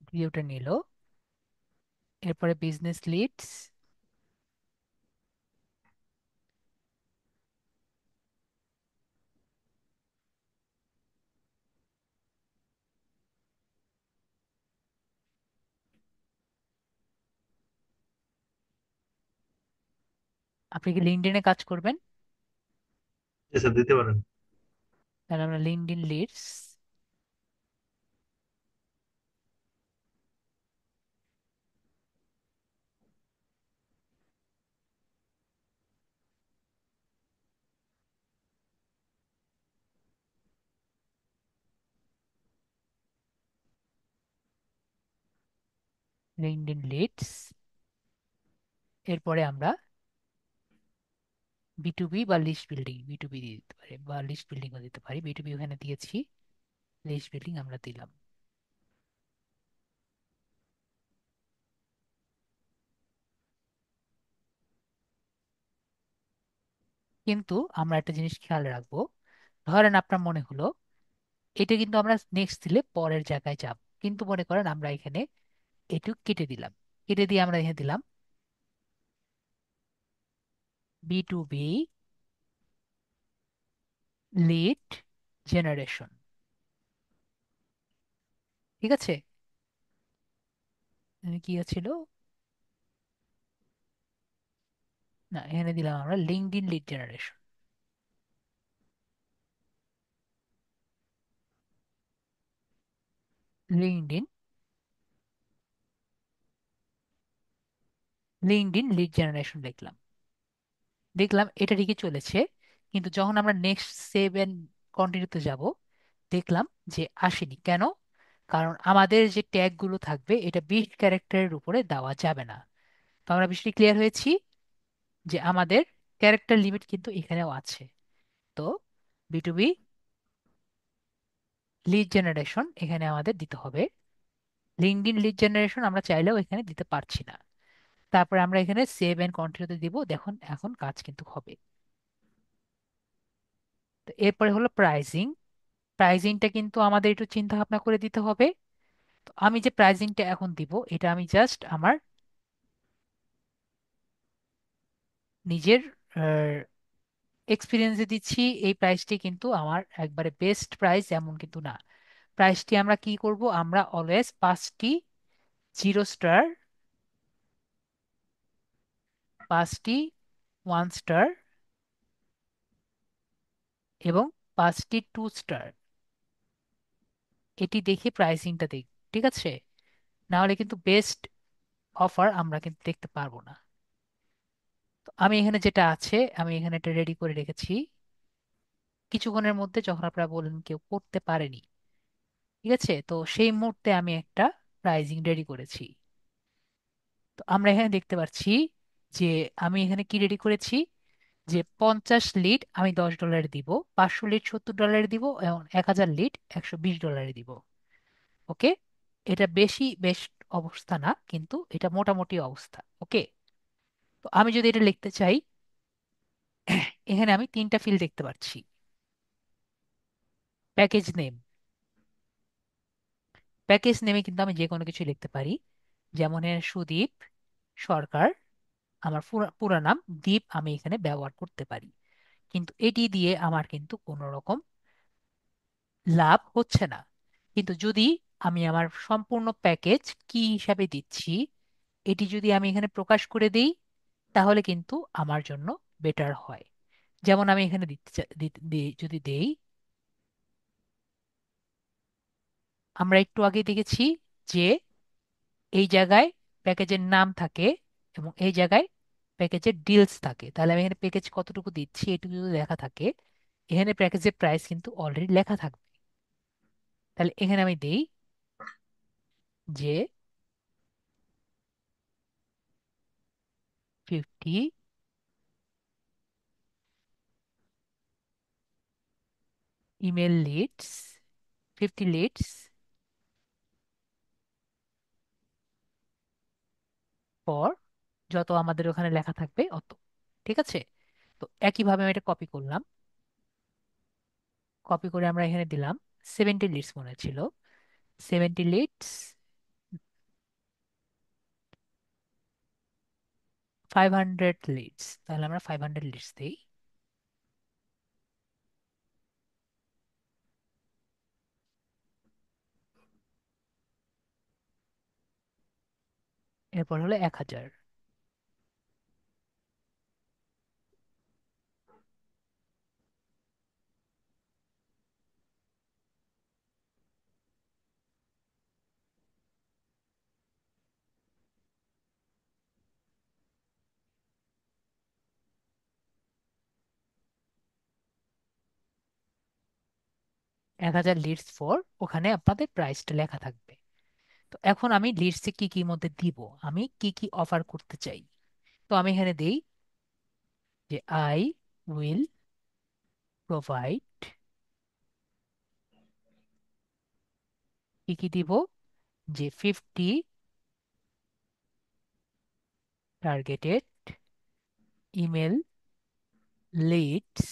দ্বিতীয়টা নিল। এরপরে বিজনেস লিডস, আপনি কি লিঙ্কডইনে কাজ করবেন?
জি স্যার, দিতে পারেন।
তাহলে আমরা লিঙ্কডইন লিডস, লিঙ্কডইন লিডস। এরপরে আমরা বিটুবি বা লিস্ট বিল্ডিং, বিটুবি দিয়ে দিতে পারি বা লিস্ট বিল্ডিংও দিতে পারি। বিটুবি ওখানে দিয়েছি, লিস্ট বিল্ডিং আমরা দিলাম। কিন্তু আমরা একটা জিনিস খেয়াল রাখবো, ধরেন আপনার মনে হলো এটা কিন্তু আমরা নেক্সট দিলে পরের জায়গায় যাব, কিন্তু মনে করেন আমরা এখানে এটু কেটে দিলাম। কেটে দিয়ে আমরা এখানে দিলাম বিটুবি লিড জেনারেশন, ঠিক আছে। কি ছিল? না, এখানে দিলাম আমরা LinkedIn lead generation. LinkedIn LinkedIn lead generation লিখলাম, দেখলাম এটা ঠিকই চলেছে। কিন্তু যখন আমরা নেক্সট সেভ এন্ড কন্টিনিউতে যাব, দেখলাম যে আসেনি কেন? কারণ আমাদের যে ট্যাগ গুলো থাকবে এটা 20 ক্যারেক্টারের উপরে দেওয়া যাবে না। তো আমরা বিষয়টি ক্লিয়ার হয়েছি যে আমাদের ক্যারেক্টার লিমিট কিন্তু এখানেও আছে। তো B2B লিড জেনারেশন এখানে আমাদের দিতে হবে। লিঙ্কডইন লিড জেনারেশন আমরা চাইলেও এখানে দিতে পারছি না। তারপরে আমরা এখানে সেভ এন্ড কন্টিনিউতে দিব, দেখুন এখন কাজ কিন্তু হবে। তো এরপরে হলো প্রাইজিং। প্রাইজিংটা কিন্তু আমাদের একটু চিন্তা ভাবনা করে দিতে হবে। তো আমি যে প্রাইজিংটা এখন দিব এটা আমি জাস্ট আমার নিজের এক্সপিরিয়েন্সে দিচ্ছি। এই প্রাইসটি কিন্তু আমার একবারে বেস্ট প্রাইস এমন কিন্তু না। প্রাইসটি আমরা কি করব, আমরা অলওয়েজ 5টি 0 স্টার, 5টি 1 স্টার এবং 5টি 2 স্টার, এটি দেখে প্রাইসিংটা দেখ, ঠিক আছে? না হলে কিন্তু বেস্ট অফার আমরা কিন্তু দেখতে পারবো না। তো আমি এখানে যেটা আছে আমি এখানে এটা রেডি করে রেখেছি। কিছুক্ষণের মধ্যে যখন আপনারা বলেন কেউ করতে পারেনি, ঠিক আছে, তো সেই মুহূর্তে আমি একটা প্রাইজিং রেডি করেছি। তো আমরা এখানে দেখতে পাচ্ছি যে আমি এখানে কি রেডি করেছি, যে 50 লিড আমি $10 দিব, 500 লিড $70 দিব এবং 1000 লিড $120 দিব। ওকে, এটা বেশি বেস্ট অবস্থা না, কিন্তু এটা মোটামুটি অবস্থা। ওকে, তো আমি যদি এটা লিখতে চাই, এখানে আমি 3টা ফিল্ড দেখতে পাচ্ছি। প্যাকেজ নেম, প্যাকেজ নেমে কিন্তু আমি যে কোনো কিছু লিখতে পারি। যেমন এখানে সুদীপ সরকার, আমার পুরা পুরা নাম দীপ, আমি এখানে ব্যবহার করতে পারি। কিন্তু এটি দিয়ে আমার কিন্তু কোনো রকম লাভ হচ্ছে না। কিন্তু যদি আমি আমার সম্পূর্ণ প্যাকেজ কি হিসাবে দিচ্ছি এটি যদি আমি এখানে প্রকাশ করে দিই, তাহলে কিন্তু আমার জন্য বেটার হয়। যেমন আমি এখানে দিতে যদি দেই, আমরা একটু আগে দেখেছি যে এই জায়গায় প্যাকেজের নাম থাকে এবং এই জায়গায় প্যাকেজের ডিলস থাকে। তাহলে আমি এখানে প্যাকেজ কতটুকু দিচ্ছি এটুকু যদি লেখা থাকে, এখানে প্যাকেজের প্রাইস কিন্তু অলরেডি লেখা থাকবে। তাহলে এখানে আমি দেই যে 50 ইমেল লিডস, 50 লিডস পর যত আমাদের ওখানে লেখা থাকবে অত। ঠিক আছে, তো একইভাবে আমি এটা কপি করলাম। কপি করে আমরা এখানে দিলাম 70 লিডস মনে ছিল, 70 লিডস 500 লিডস, তাহলে আমরা 500 লিডস দিই। এরপর হলো 1000, 1000 লিডস ফর, ওখানে আপনাদের প্রাইসটা লেখা থাকবে। তো এখন আমি লিডসে কি কি মধ্যে দিব, আমি কি কি অফার করতে চাই। তো আমি এখানে দেই যে আই উইল প্রোভাইড, কি কি দিব, যে 50 targeted email leads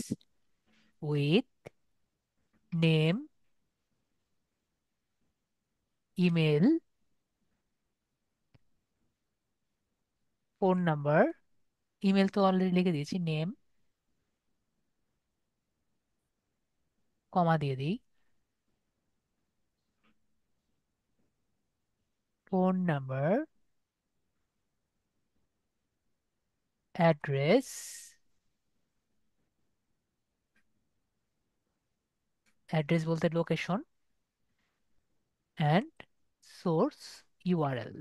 with name, email, phone number. Email তো অলরেডি লিখে দিয়েছি, নেম কমা দিয়ে দিই, ফোন নাম্বার, অ্যাড্রেস, অ্যাড্রেস বলতে লোকেশন, অ্যান্ড সোর্স ইউআরএল।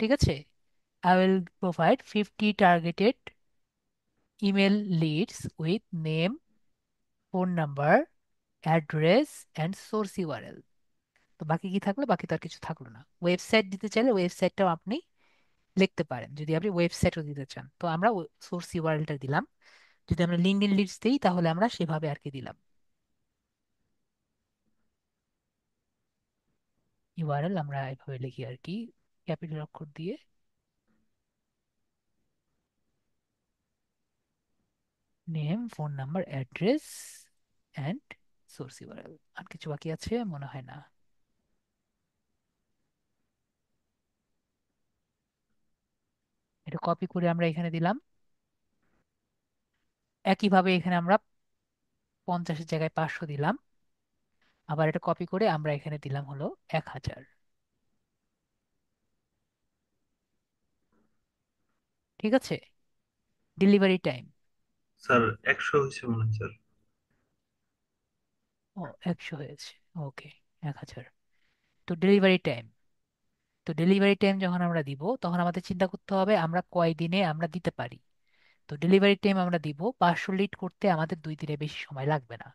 ঠিক আছে, I will provide 50 targeted email leads with name, phone number, address and source URL. তো বাকি কি থাকলো? বাকি তো আর কিছু থাকলো না। ওয়েবসাইট দিতে চাইলে ওয়েবসাইটটাও আপনি লিখতে পারেন, যদি আপনি ওয়েবসাইটও দিতে চান। তো আমরা সোর্স ইউআরএলটা দিলাম। যদি আমরা লিঙ্কডইন লিডস দিই তাহলে আমরা সেভাবে আর কি দিলাম, ইউআরএল আমরা এভাবে লিখি আর কি, ক্যাপিটাল অক্ষর দিয়ে। Name, phone number, address and source URL. আর কিছু বাকি আছে মনে হয় না। এটা কপি করে আমরা এখানে দিলাম। একইভাবে এখানে আমরা 50-এর জায়গায় 500 দিলাম। আবার এটা কপি করে আমরা এখানে দিলাম হলো 1000। ঠিক আছে। ডেলিভারি টাইম,
স্যার 100 হয়েছে মনে হয় স্যার।
ও 100 হয়েছে, ওকে, 1000। তো ডেলিভারি টাইম, তো ডেলিভারি টাইম যখন আমরা দিব তখন আমাদের চিন্তা করতে হবে আমরা কয় দিনে আমরা দিতে পারি। তো ডেলিভারি টাইম আমরা দিব 500 লিড করতে আমাদের 2 দিনের বেশি সময় লাগবে না।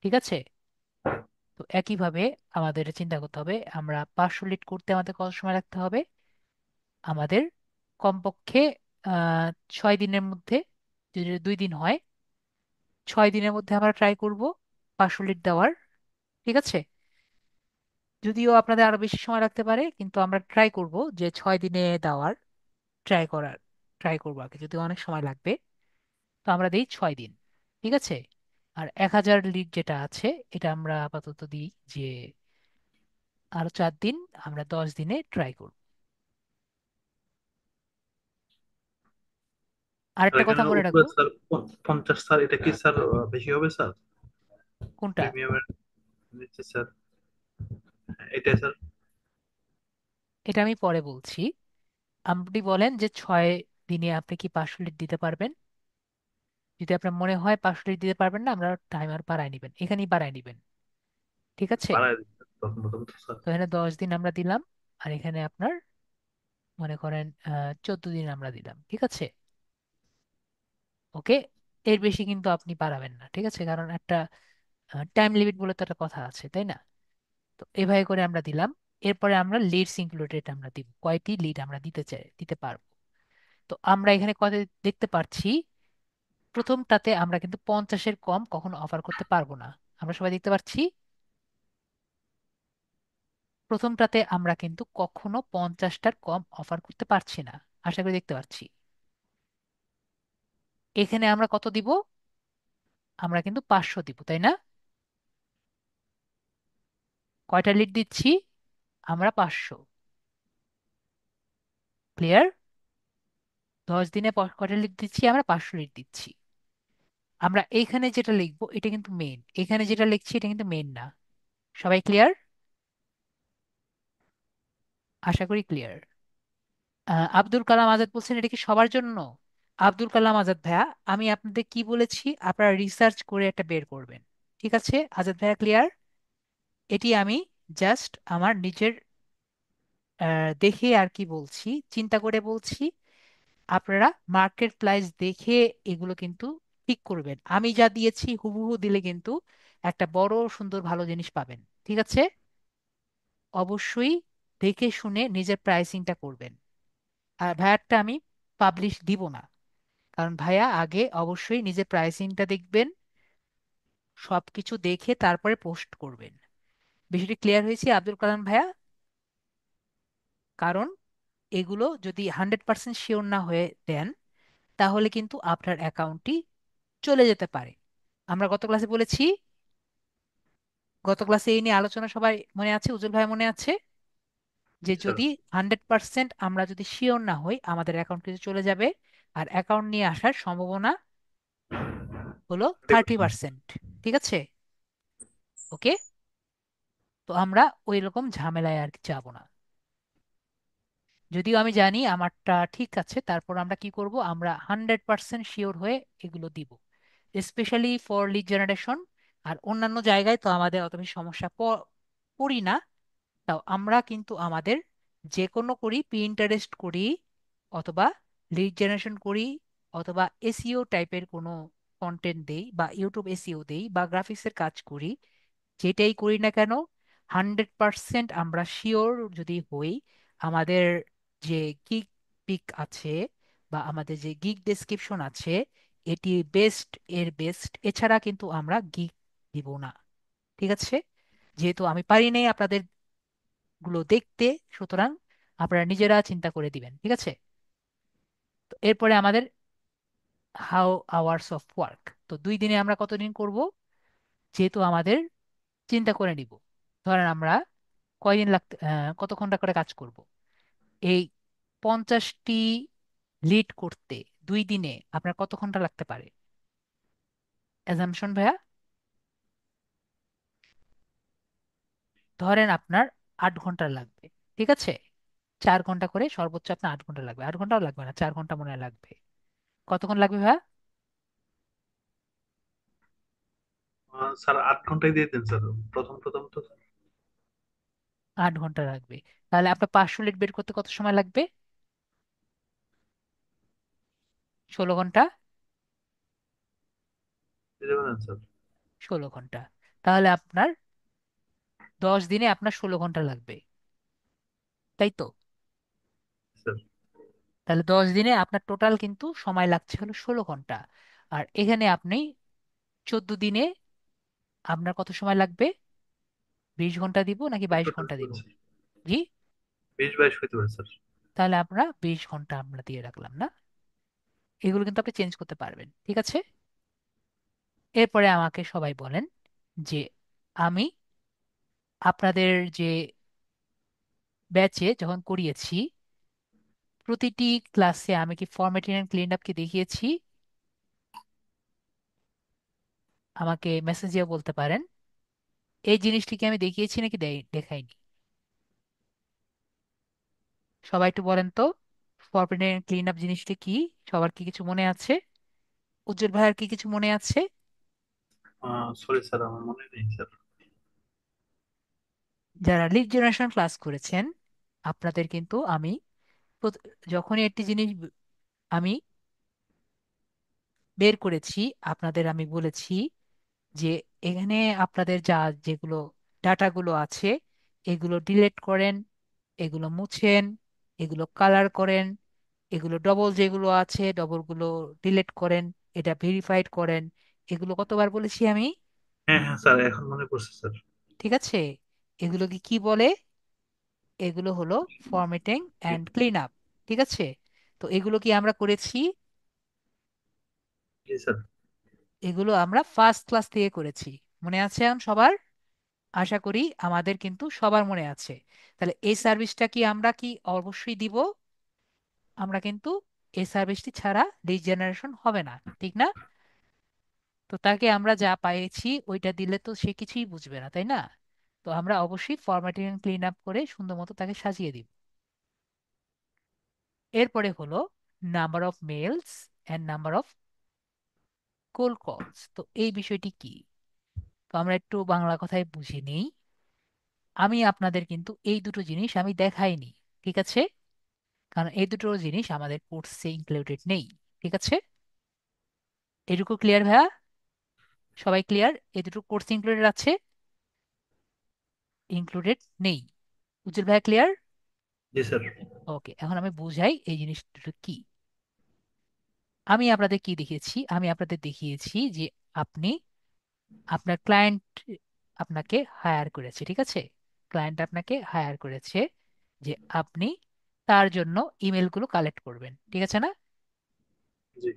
ঠিক আছে। তো একইভাবে আমাদের চিন্তা করতে হবে আমরা 500 লিড করতে আমাদের কত সময় রাখতে হবে। আমাদের কমপক্ষে 6 দিনের মধ্যে, যদি 2 দিন হয়, 6 দিনের মধ্যে আমরা ট্রাই করব 500 লিড দেওয়ার। ঠিক আছে। যদিও আপনাদের আরো বেশি সময় লাগতে পারে, কিন্তু আমরা ট্রাই করব যে 6 দিনে দেওয়ার, ট্রাই করবো আর কি। যদি অনেক সময় লাগবে তো আমরা দিই 6 দিন। ঠিক আছে। আর 1000 লিড যেটা আছে এটা আমরা আপাতত দিই যে আরো 4 দিন, আমরা 10 দিনে ট্রাই করব।
আর
আরেকটা কথা
এখানে
মনে
উপরে
রাখবো।
স্যার 50 স্যার, এটা কি স্যার বেশি হবে স্যার?
কোনটা?
প্রিমিয়ামের নিচ্ছে স্যার। হ্যাঁ, এটাই স্যার।
এটা আমি পরে বলছি। আপনি বলেন যে 6 দিনে আপনি কি 500 লিড দিতে পারবেন। যদি আপনার মনে হয় 500 লিড দিতে পারবেন না, আমরা টাইমার বাড়ায় নিবেন, এখানেই বাড়ায় নিবেন। ঠিক আছে।
বাড়ায় দিচ্ছে প্রথম প্রথম তো স্যার।
তো এখানে 10 দিন আমরা দিলাম, আর এখানে আপনার মনে করেন 14 দিন আমরা দিলাম। ঠিক আছে। ওকে। এর বেশি কিন্তু আপনি পারাবেন না, ঠিক আছে, কারণ একটা টাইম লিমিট বলে তো একটা কথা আছে, তাই না? তো এভাবে করে আমরা দিলাম। এরপরে আমরা লিডস ইনক্লুডেড আমরা দিব, কয়টি লিড আমরা দিতে পারবো। তো আমরা এখানে কত দেখতে পাচ্ছি, প্রথমটাতে আমরা কিন্তু 50-এর কম কখনো অফার করতে পারবো না। আমরা সবাই দেখতে পাচ্ছি প্রথমটাতে আমরা কিন্তু কখনো 50টার কম অফার করতে পারছি না। আশা করি দেখতে পাচ্ছি। এখানে আমরা কত দিব? আমরা কিন্তু 500 দিব, তাই না? কয়টা লিড দিচ্ছি? আমরা 500। ক্লিয়ার? 10 দিনে কয়টা লিড দিচ্ছি? আমরা 500 লিড দিচ্ছি। আমরা এইখানে যেটা লিখবো এটা কিন্তু মেইন, এখানে যেটা লিখছি এটা কিন্তু মেইন না। সবাই ক্লিয়ার? আশা করি ক্লিয়ার। আব্দুল কালাম আজাদ বলছেন এটা কি সবার জন্য? আব্দুল কালাম আজাদ ভাইয়া, আমি আপনাদের কি বলেছি আপনারা রিসার্চ করে একটা বের করবেন। ঠিক আছে আজাদ ভাইয়া, ক্লিয়ার? এটি আমি জাস্ট আমার নিজের দেখে আর কি বলছি, চিন্তা করে বলছি। আপনারা মার্কেট প্রাইস দেখে এগুলো কিন্তু ঠিক করবেন। আমি যা দিয়েছি হুবহু দিলে কিন্তু একটা বড় সুন্দর ভালো জিনিস পাবেন। ঠিক আছে। অবশ্যই দেখে শুনে নিজের প্রাইসিংটা করবেন। আর ভাইয়ারটা আমি পাবলিশ দিব না, কারণ ভাইয়া আগে অবশ্যই নিজের প্রাইসিংটা দেখবেন, সবকিছু দেখে তারপরে পোস্ট করবেন। বিষয়টি ক্লিয়ার হয়েছে আব্দুল কালাম ভাইয়া? কারণ এগুলো যদি 100% শিওর না হয়ে দেন তাহলে কিন্তু আপনার অ্যাকাউন্টটি চলে যেতে পারে। আমরা গত ক্লাসে বলেছি, গত ক্লাসে এই নিয়ে আলোচনা সবাই মনে আছে, উজ্জ্বল ভাই মনে আছে, যে
জি স্যার।
যদি 100% আমরা যদি শিওর না হই আমাদের অ্যাকাউন্ট কিছু চলে যাবে। আর অ্যাকাউন্ট নিয়ে আসার সম্ভাবনা হলো 30%। ঠিক আছে। ওকে। তো আমরা ওই রকম ঝামেলায় আর কি যাবো না। যদিও আমি জানি আমারটা ঠিক আছে, তারপর আমরা কি করব, আমরা 100% শিওর হয়ে এগুলো দিব, স্পেশালি ফর লিড জেনারেশন। আর অন্যান্য জায়গায় তো আমাদের অত বেশি সমস্যা পড়ি না। তাও আমরা কিন্তু আমাদের যে কোনো করি, পিন্টারেস্ট করি, অথবা লিড জেনারেশন করি, অথবা এসইও টাইপের কোনো কন্টেন্ট দেই, বা ইউটিউব এসইও দেই, বা গ্রাফিক্সের কাজ করি, যেটাই করি না কেন, 100% আমরা শিওর যদি হই আমাদের যে গিগ পিক আছে বা আমাদের যে গিগ ডেসক্রিপশন আছে এটি বেস্ট এর বেস্ট, এছাড়া কিন্তু আমরা গিগ দিব না। ঠিক আছে? যেহেতু আমি পারি নাই আপনাদের গুলো দেখতে, সুতরাং আপনারা নিজেরা চিন্তা করে দিবেন। ঠিক আছে? তো এরপরে আমাদের হাউ আওয়ার্স অফ ওয়ার্ক। তো 2 দিনে আমরা কতদিন করব, যেহেতু আমাদের চিন্তা করে নিব। ধরেন আমরা কয়দিন লাগতে কত ঘন্টা করে কাজ করব এই 50টি লিড করতে। 2 দিনে আপনার কত ঘন্টা লাগতে পারে? অ্যাজাম্পশন ভাইয়া, ধরেন আপনার 8 ঘন্টা লাগবে। ঠিক আছে? 4 ঘন্টা করে সর্বোচ্চ আপনার 8 ঘন্টা লাগবে, 8 ঘন্টাও লাগবে না, 4 ঘন্টা মনে হয় লাগবে। কতক্ষণ লাগবে ভাইয়া?
স্যার 8 ঘন্টায় দিয়ে দেন স্যার, প্রথম প্রথম তো।
8 ঘন্টা লাগবে। তাহলে আপনার 500 লিড বের করতে কত সময় লাগবে? 16 ঘন্টা।
দিতে পারেন স্যার।
16 ঘন্টা। তাহলে আপনার 10 দিনে আপনার 16 ঘন্টা লাগবে, তাই তো?
স্যার।
তাহলে 10 দিনে আপনার টোটাল কিন্তু সময় লাগছে হলো 16 ঘন্টা। আর এখানে আপনি 14 দিনে আপনার কত সময় লাগবে? 20 ঘন্টা দিব নাকি 22 ঘন্টা দিব?
স্যার
জি।
20-22 হইতে পারে স্যার।
তাহলে আমরা 20 ঘন্টা আমরা দিয়ে রাখলাম না। এগুলো কিন্তু আপনি চেঞ্জ করতে পারবেন। ঠিক আছে? এরপরে আমাকে সবাই বলেন যে আমি আপনাদের যে ব্যাচে যখন করিয়েছি প্রতিটি ক্লাসে আমি কি ফরম্যাটিং এন্ড ক্লিন আপ কি দেখিয়েছি? আমাকে মেসেজেও বলতে পারেন এই জিনিসটি কি আমি দেখিয়েছি নাকি দেখাইনি। সবাই একটু বলেন তো, ফরম্যাটিং এন্ড ক্লিন আপ জিনিসটি কি? সবার কি কিছু মনে আছে? উজ্জ্বল ভাইয়ের কি কিছু মনে আছে?
সরি স্যার, আমার মনে নেই স্যার।
যারা লিড জেনারেশন ক্লাস করেছেন আপনাদের কিন্তু আমি যখনই একটি জিনিস আমি বের করেছি আপনাদের আমি বলেছি যে এখানে আপনাদের যা যেগুলো ডাটাগুলো আছে এগুলো ডিলিট করেন, এগুলো মুছেন, এগুলো কালার করেন, এগুলো ডবল যেগুলো আছে ডবলগুলো ডিলিট করেন, এটা ভেরিফাইড করেন। এগুলো কতবার বলেছি আমি?
হ্যাঁ হ্যাঁ স্যার, এখন মনে পড়ছে স্যার।
ঠিক আছে? এগুলোকে কি বলে? এগুলো হলো ফরম্যাটিং অ্যান্ড ক্লিন আপ। ঠিক আছে? তো এগুলো কি আমরা করেছি?
জি স্যার।
এগুলো আমরা ফার্স্ট ক্লাস থেকে করেছি। মনে আছে এখন সবার? আশা করি আমাদের কিন্তু সবার মনে আছে। তাহলে এই সার্ভিসটা কি আমরা কি অবশ্যই দিব? আমরা কিন্তু এই সার্ভিসটি ছাড়া লিড জেনারেশন হবে না, ঠিক না? তো তাকে আমরা যা পাইছি ওইটা দিলে তো সে কিছুই বুঝবে না, তাই না? তো আমরা অবশ্যই ফরম্যাটিং এন্ড ক্লিন আপ করে সুন্দর মতো তাকে সাজিয়ে দিব। এরপরে হলো number of mails and number of cold calls. তো এই বিষয়টি কি? তো আমরা একটু বাংলা কথায় বুঝে নিই। আমি আপনাদের কিন্তু এই দুটো জিনিস আমি দেখাইনি। ঠিক আছে? কারণ এই দুটো জিনিস আমাদের কোর্সে ইনক্লুডেড নেই। ঠিক আছে? এটুকু ক্লিয়ার ভাইয়া? সবাই ক্লিয়ার? এই দুটো কোর্সে ইনক্লুডেড আছে, ইনক্লুডেড নেই? উজ্জ্বল ভাইয়া ক্লিয়ার?
জি স্যার।
ওকে, এখন আমি বুঝাই এই জিনিস দুটো কি। আমি আপনাদের কি দেখিয়েছি? আমি আপনাদের দেখিয়েছি যে আপনি আপনার ক্লায়েন্ট আপনাকে হায়ার করেছে। ঠিক আছে? ক্লায়েন্ট আপনাকে হায়ার করেছে যে আপনি তার জন্য ইমেলগুলো কালেক্ট করবেন। ঠিক আছে না
জি।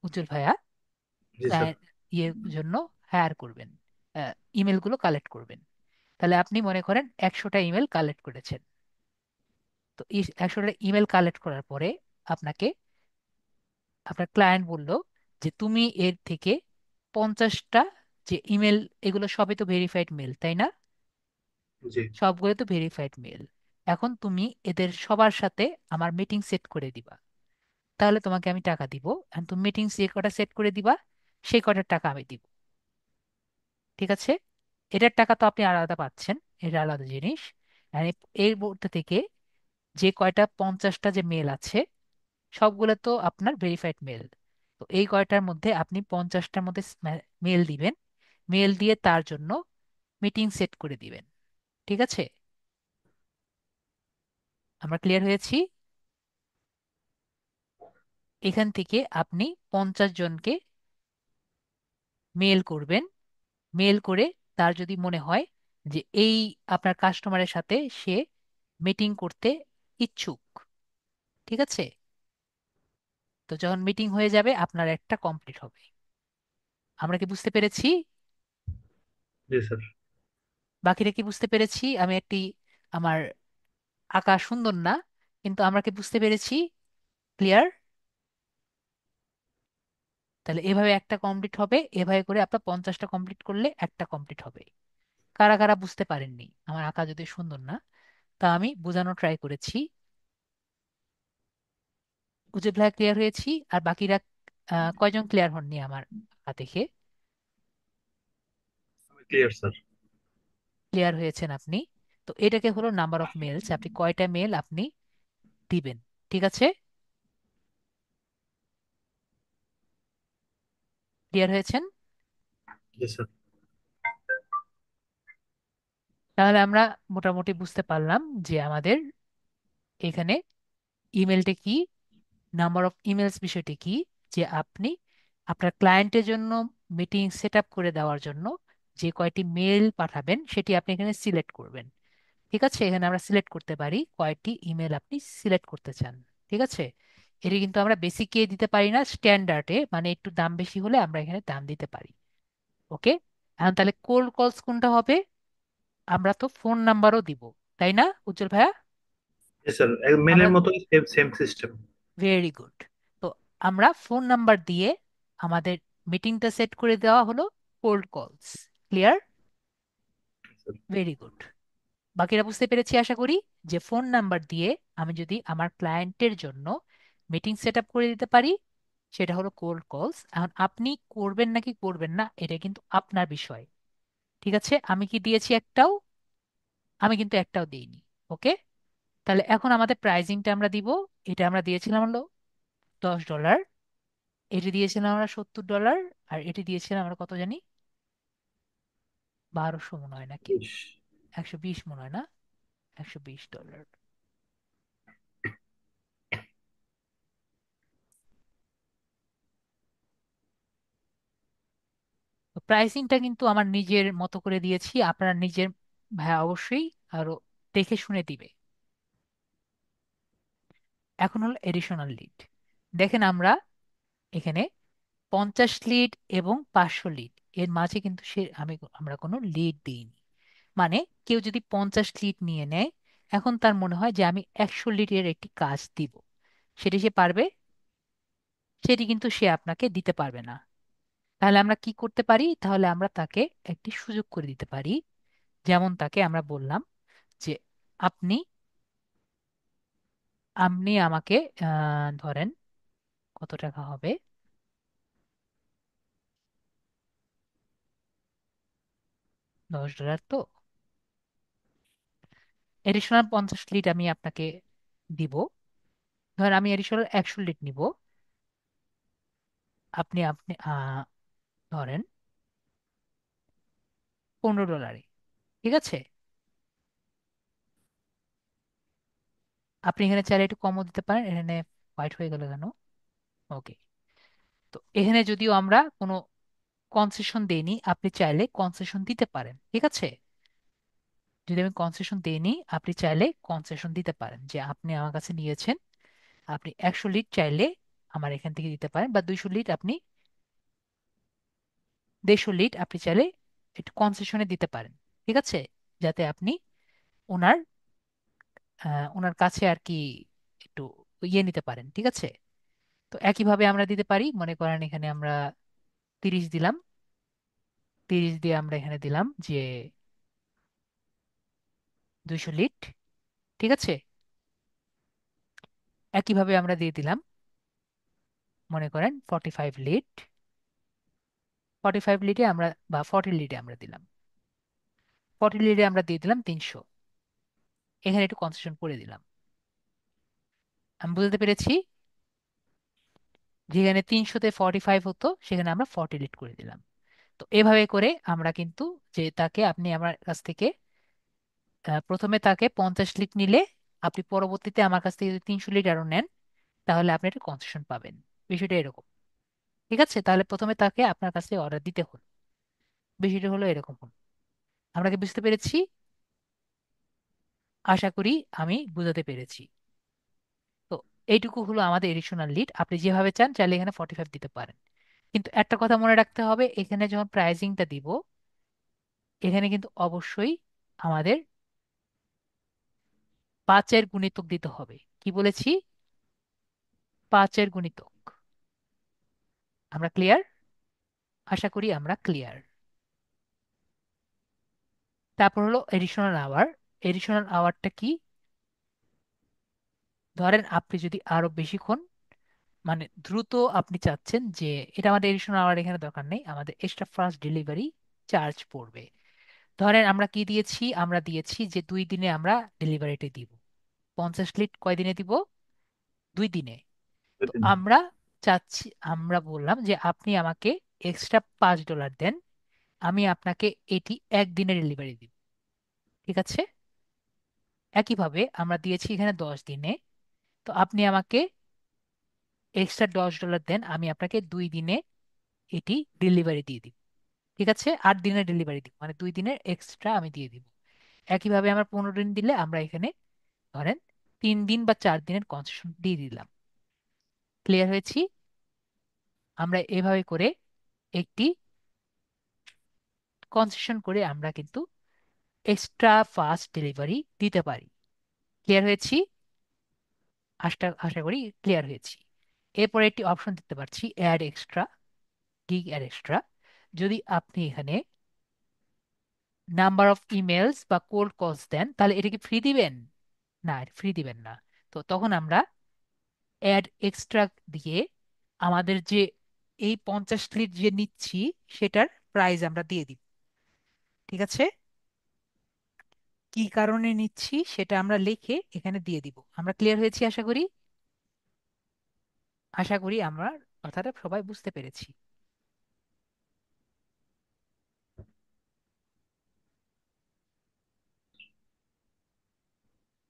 উজ্জ্বল ভাইয়া?
জি স্যার।
ক্লায়েন্ট ইয়ের জন্য হায়ার করবেন, ইমেলগুলো কালেক্ট করবেন। তাহলে আপনি মনে করেন 100টা ইমেল কালেক্ট করেছেন। তো এই 100টা ইমেল কালেক্ট করার পরে আপনাকে আপনার ক্লায়েন্ট বলল যে তুমি এর থেকে 50টা যে ইমেল, এগুলো সবই তো ভেরিফাইড মেল, তাই না?
জি।
সবগুলো তো ভেরিফাইড মেল। এখন তুমি এদের সবার সাথে আমার মিটিং সেট করে দিবা, তাহলে তোমাকে আমি টাকা দিব। এখন তুমি মিটিং যে কটা সেট করে দিবা সেই কটার টাকা আমি দিব। ঠিক আছে? এটার টাকা তো আপনি আলাদা পাচ্ছেন, এটা আলাদা জিনিস। আর এর মধ্যে থেকে যে কয়টা 50টা যে মেল আছে সবগুলো তো আপনার ভেরিফাইড মেল। তো এই কয়টার মধ্যে আপনি 50টার মধ্যে মেল দিবেন। মেল দিয়ে তার জন্য মিটিং সেট করে দিবেন। ঠিক আছে? আমরা ক্লিয়ার হয়েছি? এখান থেকে আপনি 50 জনকে মেল করবেন। মেল করে তার যদি মনে হয় যে এই আপনার কাস্টমারের সাথে সে মিটিং করতে ইচ্ছুক, ঠিক আছে, তো যখন মিটিং হয়ে যাবে আপনার একটা কমপ্লিট হবে। আমরা কি বুঝতে পেরেছি?
জি স্যার।
বাকিরা কি বুঝতে পেরেছি? আমি একটি আমার আঁকা সুন্দর না, কিন্তু আমরা কি বুঝতে পেরেছি? ক্লিয়ার? তাহলে এভাবে একটা কমপ্লিট হবে, এভাবে করে আপনার 50টা কমপ্লিট করলে একটা কমপ্লিট হবে। কারা কারা বুঝতে পারেননি আমার আঁকা যদি সুন্দর না, তা আমি বোঝানো ট্রাই করেছি। উজ্জ্বল ভাইয়া ক্লিয়ার হয়েছি? আর বাকিরা কয়জন ক্লিয়ার হননি আমার আঁকা দেখে?
আমি ক্লিয়ার স্যার।
ক্লিয়ার হয়েছেন আপনি? তো এটাকে হলো নাম্বার অফ মেলস, আপনি কয়টা মেল আপনি দিবেন। ঠিক আছে? ক্লিয়ার হয়েছেন?
জি স্যার।
তাহলে আমরা মোটামুটি বুঝতে পারলাম যে আমাদের এখানে ইমেলটা কি, নাম্বার অফ ইমেলস বিষয়টি কি, যে আপনি আপনার ক্লায়েন্টের জন্য মিটিং সেট আপ করে দেওয়ার জন্য যে কয়টি মেল পাঠাবেন সেটি আপনি এখানে সিলেক্ট করবেন। ঠিক আছে? এখানে আমরা সিলেক্ট করতে পারি কয়টি ইমেল আপনি সিলেক্ট করতে চান। ঠিক আছে? এটি কিন্তু আমরা বেসিকে দিতে পারি না, স্ট্যান্ডার্ডে মানে একটু দাম বেশি হলে আমরা এখানে দাম দিতে পারি। ওকে। এখন তাহলে কোল্ড কলস কোনটা হবে? আমরা তো ফোন নাম্বারও দিব, তাই না উজ্জ্বল ভাইয়া?
জি স্যার,
আমরা
মেলের মতোই same same system.
Very good. তো আমরা ফোন নাম্বার দিয়ে আমাদের মিটিংটা সেট করে দেওয়া হলো কোল্ড কলস। ক্লিয়ার? Very good. বাকিরা বুঝতে পেরেছি আশা করি, যে ফোন নাম্বার দিয়ে আমি যদি আমার ক্লায়েন্টের জন্য মিটিং সেট আপ করে দিতে পারি সেটা হলো কোল্ড কলস। এখন আপনি করবেন নাকি করবেন না এটা কিন্তু আপনার বিষয়। ঠিক আছে? আমি কি দিয়েছি একটাও? আমি কিন্তু একটাও দিইনি। ওকে। তাহলে এখন আমাদের প্রাইজিংটা আমরা দিব। এটা আমরা দিয়েছিলাম হলো $10, এটি দিয়েছিলাম আমরা $70, আর এটি দিয়েছিলাম আমরা কত জানি, 1200 মনে হয় নাকি,
বেশ।
120 মনে হয় না, $120। তো প্রাইসিংটা কিন্তু আমার নিজের মতো করে দিয়েছি, আপনারা নিজের ভাই অবশ্যই আরো দেখে শুনে দিবে। এখন হলো এডিশনাল লিড। দেখেন আমরা এখানে 50 লিড এবং 500 লিড এর মাঝে কিন্তু আমরা কোনো লিড দিইনি। মানে কেউ যদি 50 লিড নিয়ে নেয়, এখন তার মনে হয় যে আমি 100 লিডের একটি কাজ দিব, সেটি সে পারবে? সেটি কিন্তু সে আপনাকে দিতে পারবে না। তাহলে আমরা কি করতে পারি? তাহলে আমরা তাকে একটি সুযোগ করে দিতে পারি। যেমন তাকে আমরা বললাম যে আপনি আপনি আমাকে ধরেন কত টাকা হবে, $10 তো, এডিশনাল 50 লিড আমি আপনাকে দিব। ধরেন আমি এডিশনাল 100 লিড নিব। আপনি আপনি ধরেন $15। ঠিক আছে? আপনি এখানে চাইলে একটু কমও দিতে পারেন। এখানে হোয়াইট হয়ে গেল কেন? ওকে। তো এখানে যদিও আমরা কোনো কনসেশন দেইনি, আপনি চাইলে কনসেশন দিতে পারেন। ঠিক আছে? যদি আমি কনসেশন দেইনি, আপনি চাইলে কনসেশন দিতে পারেন যে আপনি আমার কাছে নিয়েছেন, আপনি 100 লিড চাইলে আমার এখান থেকে দিতে পারেন, বা 200 লিড আপনি, 150 লিড আপনি চাইলে একটু কনসেশনে দিতে পারেন। ঠিক আছে? যাতে আপনি ওনার ওনার কাছে আর কি একটু ইয়ে নিতে পারেন। ঠিক আছে? তো একইভাবে আমরা দিতে পারি, মনে করেন এখানে আমরা 30 দিলাম। 30 দিয়ে আমরা এখানে দিলাম যে 200 লিড। ঠিক আছে? একইভাবে আমরা দিয়ে দিলাম মনে করেন 45 লিড। 45 লিডে আমরা, বা 40 লিডে আমরা দিলাম, 40 লিডে আমরা দিয়ে দিলাম 300। এখানে একটু কনসেশন করে দিলাম। আমি বুঝতে পেরেছি। যেখানে 300-তে 45 হতো সেখানে আমরা 40 লিট করে দিলাম। তো এভাবে করে আমরা কিন্তু, যে তাকে আপনি আমার কাছ থেকে প্রথমে তাকে 50 লিট নিলে, আপনি পরবর্তীতে আমার কাছ থেকে যদি 300 লিট আরো নেন, তাহলে আপনি একটা কনসেশন পাবেন। বিষয়টা এরকম। ঠিক আছে, তাহলে প্রথমে তাকে আপনার কাছে অর্ডার দিতে হলো। বিষয়টা হলো এরকম হলো। আমরা কি বুঝতে পেরেছি? আশা করি আমি বুঝাতে পেরেছি। তো এইটুকু হলো আমাদের এডিশনাল লিড। আপনি যেভাবে চান চাইলে এখানে 45 দিতে পারেন। কিন্তু একটা কথা মনে রাখতে হবে, এখানে যখন প্রাইজিংটা দিব, এখানে কিন্তু অবশ্যই আমাদের 5-এর গুণিতক দিতে হবে। কি বলেছি? 5-এর গুণিতক। আমরা ক্লিয়ার? আশা করি আমরা ক্লিয়ার। তারপর হলো এডিশনাল আওয়ার। এডিশনাল আওয়ারটা কি? ধরেন আপনি যদি আরো বেশিক্ষণ, মানে দ্রুত আপনি চাচ্ছেন যে, এটা আমাদের এডিশনাল আওয়ার এখানে দরকার নেই, আমাদের এক্সট্রা ফাস্ট ডেলিভারি চার্জ পড়বে। ধরেন আমরা কি দিয়েছি, আমরা দিয়েছি যে 2 দিনে আমরা ডেলিভারিটা দিব। 50 লিট কয় দিনে দিব? 2 দিনে। তো
বুঝলেন?
আমরা চাচ্ছি, আমরা বললাম যে আপনি আমাকে এক্সট্রা $5 দেন, আমি আপনাকে এটি একদিনে ডেলিভারি দিব। ঠিক আছে। একইভাবে আমরা দিয়েছি এখানে 10 দিনে, তো আপনি আমাকে এক্সট্রা $10 দেন, আমি আপনাকে 2 দিনে এটি ডেলিভারি দিয়ে দিব। ঠিক আছে, 8 দিনের ডেলিভারি দিব, মানে 2 দিনের এক্সট্রা আমি দিয়ে দিব। একইভাবে আমরা 15 দিন দিলে আমরা এখানে ধরেন 3 দিন বা 4 দিনের কনসেশন দিয়ে দিলাম। ক্লিয়ার হয়েছি? আমরা এভাবে করে একটি কনসেশন করে আমরা কিন্তু এক্সট্রা ফাস্ট ডেলিভারি দিতে পারি। ক্লিয়ার হয়েছি? আশা আশা করি ক্লিয়ার হয়েছি। এরপরে একটি অপশন দিতে পারছি, add extra, gig add extra. যদি আপনি এখানে নাম্বার অফ ইমেলস বা কোল্ড কলস দেন, তাহলে এটা কি ফ্রি দিবেন? না, ফ্রি দিবেন না। তো তখন আমরা অ্যাড এক্সট্রা দিয়ে আমাদের যে এই 50 লিট যে নিচ্ছি, সেটার প্রাইস আমরা দিয়ে দিব। ঠিক আছে, কি কারণে নিচ্ছি সেটা আমরা লিখে এখানে দিয়ে দিব। আমরা ক্লিয়ার হয়েছি আশা করি। আশা করি আমরা কথাটা সবাই বুঝতে পেরেছি।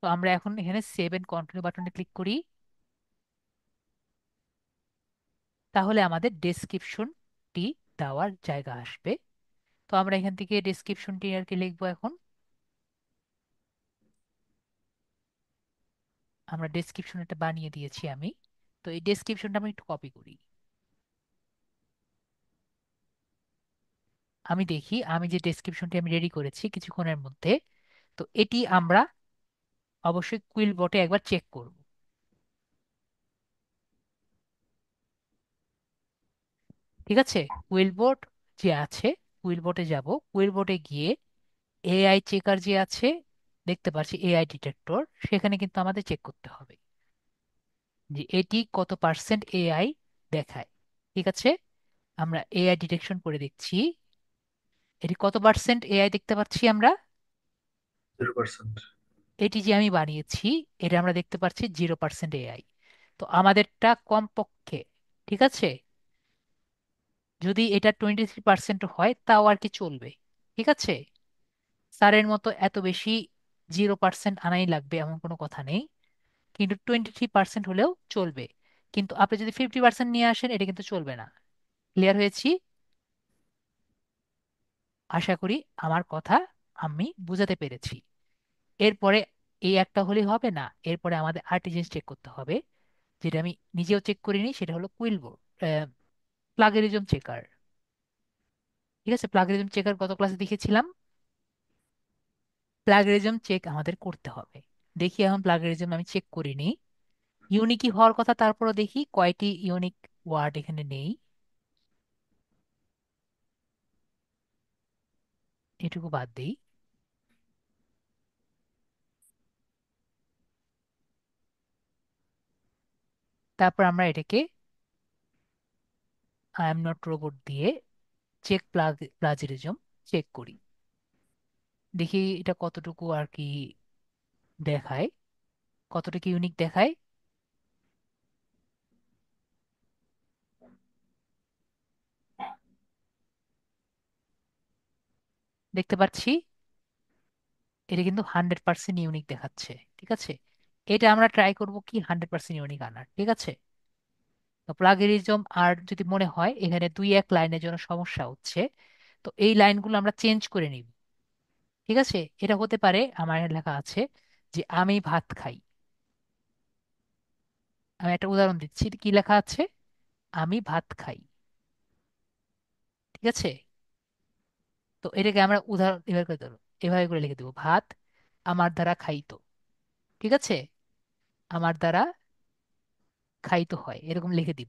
তো আমরা এখন এখানে সেভ এন্ড কন্টিনিউ বাটনে ক্লিক করি। তাহলে আমাদের ডেসক্রিপশনটি দেওয়ার জায়গা আসবে। তো আমরা এখান থেকে ডেসক্রিপশনটি আর কি লিখবো এখন। আমরা ডেসক্রিপশন এটা বানিয়ে দিয়েছি আমি। তো এই ডেসক্রিপশনটা আমি একটু কপি করি। আমি দেখি আমি যে ডেসক্রিপশনটি আমি রেডি করেছি কিছুক্ষণের মধ্যে, তো এটি আমরা অবশ্যই কুইল বোটে একবার চেক করব। ঠিক আছে, কুইল বোট যে আছে, কুইল বোটে যাব, কুইল বোটে গিয়ে এআই চেকার যে আছে, দেখতে পাচ্ছি এআই ডিটেক্টর, সেখানে কিন্তু আমাদের চেক করতে হবে যে এটি কত পার্সেন্ট এআই দেখায়। ঠিক আছে, আমরা এআই ডিটেকশন করে দেখছি, এটি কত পার্সেন্ট এআই দেখতে পাচ্ছি আমরা।
0%।
এটি যে আমি বানিয়েছি, এটা আমরা দেখতে পাচ্ছি 0% এআই। তো আমাদেরটা কমপক্ষে, ঠিক আছে, যদি এটা 23% হয় তাও আর কি চলবে। ঠিক আছে, স্যারের মতো এত বেশি 0% আনাই লাগবে এমন কোনো কথা নেই, কিন্তু 23% হলেও চলবে। কিন্তু আপনি যদি 50% নিয়ে আসেন, এটা কিন্তু চলবে না। ক্লিয়ার হয়েছি? আশা করি আমার কথা আমি বুঝাতে পেরেছি। এরপরে এই একটা হলেই হবে না, এরপরে আমাদের আরেকটি জিনিস চেক করতে হবে, যেটা আমি নিজেও চেক করিনি, সেটা হলো কুইলবো প্লাগেরিজম চেকার। ঠিক আছে, প্লাগেরিজম চেকার গত ক্লাসে দেখেছিলাম। প্লাগেরিজম চেক আমাদের করতে হবে। দেখি এখন প্লাগেরিজম আমি চেক করিনি, ইউনিকই হওয়ার কথা, তারপরও দেখি কয়টি ইউনিক ওয়ার্ড এখানে নেই, এটুকু বাদ দিই। তারপর আমরা এটাকে আই এম নট রোবট দিয়ে চেক প্লাগেরিজম চেক করি। দেখি এটা কতটুকু আর কি দেখায়, কতটুকু ইউনিক দেখায়। দেখতে পাচ্ছি এটা কিন্তু 100% ইউনিক দেখাচ্ছে। ঠিক আছে, এটা আমরা ট্রাই করব কি 100% ইউনিক আনার। ঠিক আছে, তো প্লাগেরিজম আর যদি মনে হয় এখানে দুই এক লাইনের জন্য সমস্যা হচ্ছে, তো এই লাইনগুলো আমরা চেঞ্জ করে নিব। ঠিক আছে, এটা হতে পারে আমার এখানে লেখা আছে যে আমি ভাত খাই। আমি একটা উদাহরণ দিচ্ছি, কি লেখা আছে, আমি ভাত খাই। ঠিক আছে, তো এটাকে আমরা উদাহরণ এভাবে করে দেবো, এভাবে করে লিখে দেবো, ভাত আমার দ্বারা খাইতো। ঠিক আছে, আমার দ্বারা খাইতো হয়, এরকম লিখে দিব।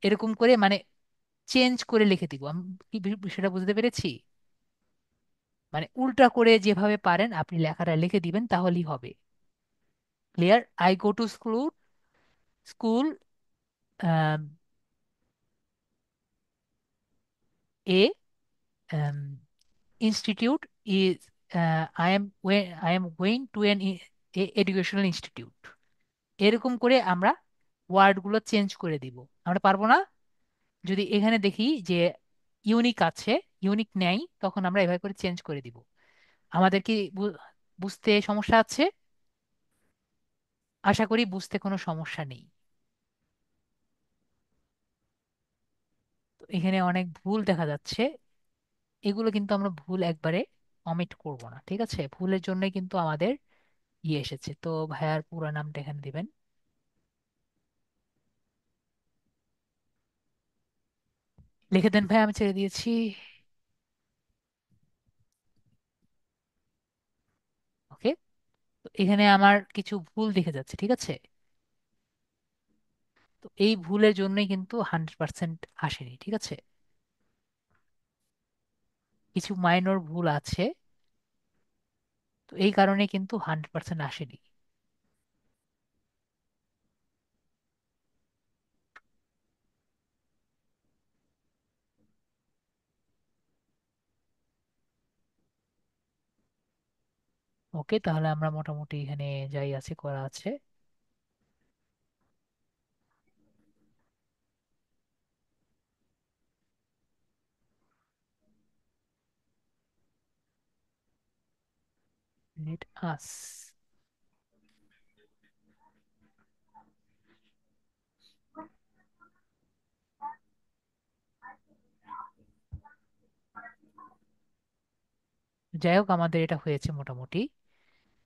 এরকম করে মানে চেঞ্জ করে লিখে দিব আমি। কি বিষয়টা বুঝতে পেরেছি? মানে উল্টা করে যেভাবে পারেন আপনি লেখাটা লিখে দিবেন, তাহলেই হবে। Clear? I go to school, school A institute is, I am going to N educational institute. এরকম করে আমরা ওয়ার্ডগুলো চেঞ্জ করে দিব। আমরা পারবো না? যদি এখানে দেখি যে ইউনিক আছে, ইউনিক নেই, তখন আমরা এভাবে করে চেঞ্জ করে দিব। আমাদের কি বুঝতে সমস্যা আছে? আশা করি বুঝতে কোনো সমস্যা নেই। তো এখানে অনেক ভুল দেখা যাচ্ছে, এগুলো কিন্তু আমরা ভুল একবারে অমিট করব না। ঠিক আছে, ভুলের জন্যই কিন্তু আমাদের এসেছে। তো ভাইয়ার পুরো নামটা এখানে দিবেন, লিখে দেন ভাই, আমি ছেড়ে দিয়েছি। ওকে, তো এখানে আমার কিছু ভুল দেখে যাচ্ছে। ঠিক আছে, তো এই ভুলের জন্যই কিন্তু 100% আসেনি। ঠিক আছে, কিছু মাইনর ভুল আছে, তো এই কারণে কিন্তু 100% আসেনি। ওকে, তাহলে আমরা মোটামুটি এখানে যাই আছে করা আছে। লেট আস, যাই হোক আমাদের এটা হয়েছে মোটামুটি।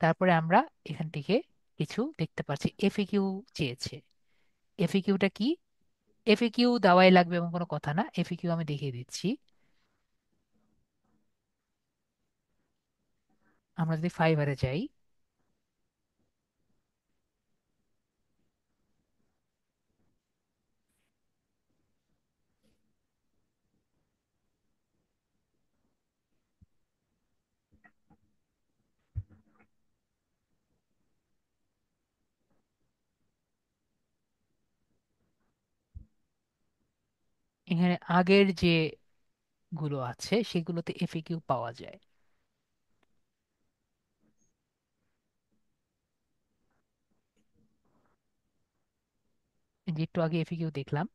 তারপরে আমরা এখান থেকে কিছু দেখতে পাচ্ছি এফএকিউ চেয়েছে। এফএকিউটা কি? এফএকিউ দেওয়াই লাগবে এমন কোনো কথা না, এফএকিউ আমি দেখিয়ে দিচ্ছি। আমরা যদি ফাইবারে যাই, এখানে আগের যে গুলো আছে সেগুলোতে এফএকিউ পাওয়া যায়। এই যে একটু আগে এফএকিউ দেখলাম,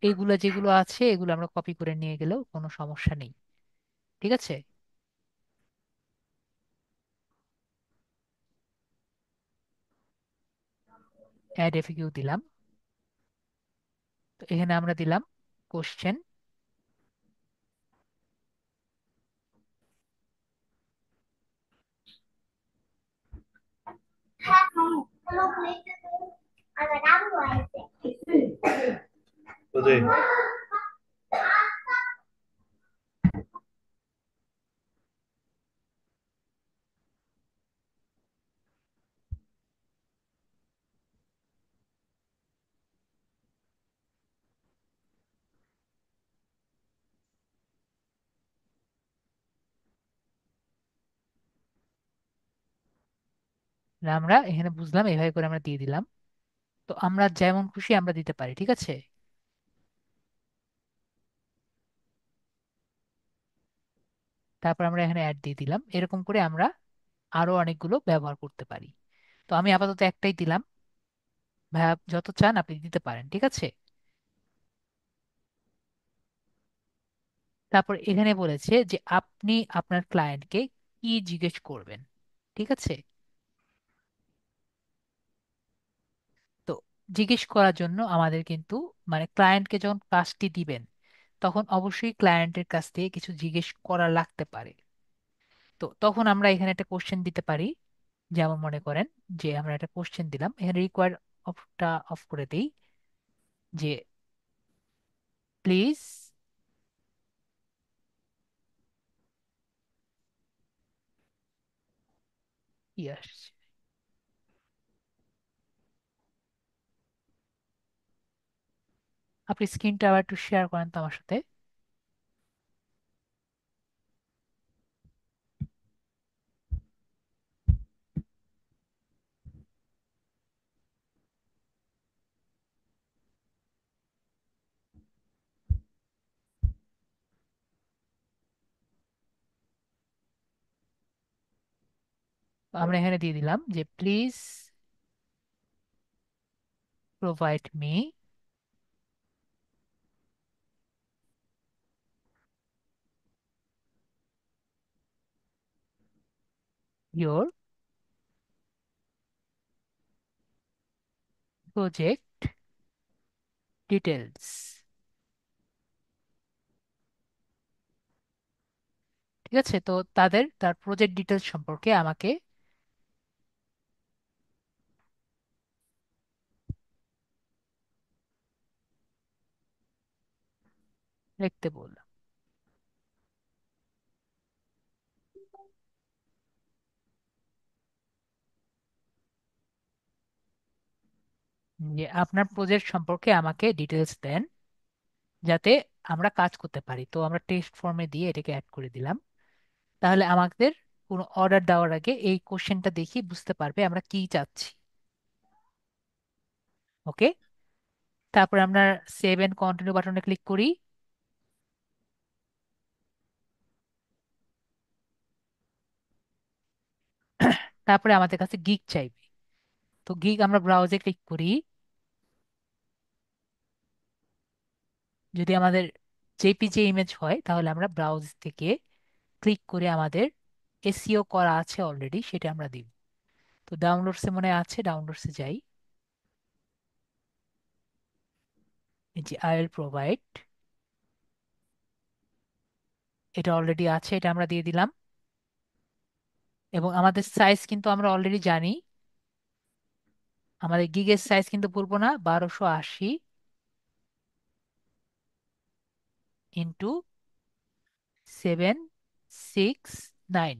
এইগুলা যেগুলো আছে এগুলো আমরা কপি করে নিয়ে গেলেও কোনো সমস্যা নেই। ঠিক আছে, অ্যাড এফএকিউ দিলাম। তো এখানে আমরা দিলাম কোশ্চেন।
বুঝে।
আমরা এখানে বুঝলাম, এভাবে করে আমরা দিয়ে দিলাম। তো আমরা যেমন খুশি আমরা দিতে পারি। ঠিক আছে, তারপর আমরা এখানে অ্যাড দিয়ে দিলাম। এরকম করে আমরা আরো অনেকগুলো ব্যবহার করতে পারি। তো আমি আপাতত একটাই দিলাম, ভাইয়া যত চান আপনি দিতে পারেন, ঠিক আছে। তারপর এখানে বলেছে যে আপনি আপনার ক্লায়েন্টকে কি জিজ্ঞেস করবেন, ঠিক আছে। তো জিজ্ঞেস করার জন্য আমাদের কিন্তু মানে ক্লায়েন্টকে যখন কাজটি দিবেন তখন অবশ্যই ক্লায়েন্টের কাছ থেকে কিছু জিজ্ঞেস করা লাগতে পারে। তো তখন আমরা এখানে একটা কোশ্চেন দিতে পারি। যেমন মনে করেন যে আমরা একটা কোশ্চেন দিলাম, এখানে রিকোয়ার্ড অফটা অফ করে দিই, যে প্লিজ ইয়াস, আপনি স্ক্রিনটা আবার একটু শেয়ার করেন তো আমার সাথে। তো আমরা এখানে দিয়ে দিলাম যে please provide me your project details. ঠিক আছে, তো তার প্রজেক্ট ডিটেলস সম্পর্কে আমাকে লিখতে বললাম। যে আপনার প্রজেক্ট সম্পর্কে আমাকে ডিটেলস দেন যাতে আমরা কাজ করতে পারি। তো আমরা টেক্সট ফর্মে দিয়ে এটাকে অ্যাড করে দিলাম। তাহলে আমাদের কোনো অর্ডার দেওয়ার আগে এই কোশ্চেনটা দেখি বুঝতে পারবে আমরা কি চাচ্ছি। ওকে, তারপরে আমরা সেভ এন্ড কন্টিনিউ বাটনে ক্লিক করি। তারপরে আমাদের কাছে গিগ চাইবে। তো গিগ আমরা ব্রাউজে ক্লিক করি। যদি আমাদের জেপিজি ইমেজ হয় তাহলে আমরা ব্রাউজ থেকে ক্লিক করে আমাদের এসইও করা আছে অলরেডি সেটা আমরা দিব। তো ডাউনলোডসে মনে আছে, ডাউনলোডসে যাই। এই যে আই উইল প্রোভাইড, এটা অলরেডি আছে, এটা আমরা দিয়ে দিলাম। এবং আমাদের সাইজ কিন্তু আমরা অলরেডি জানি, আমাদের গিগের সাইজ কিন্তু ভুলবো না, 1280 ইন্টু 769।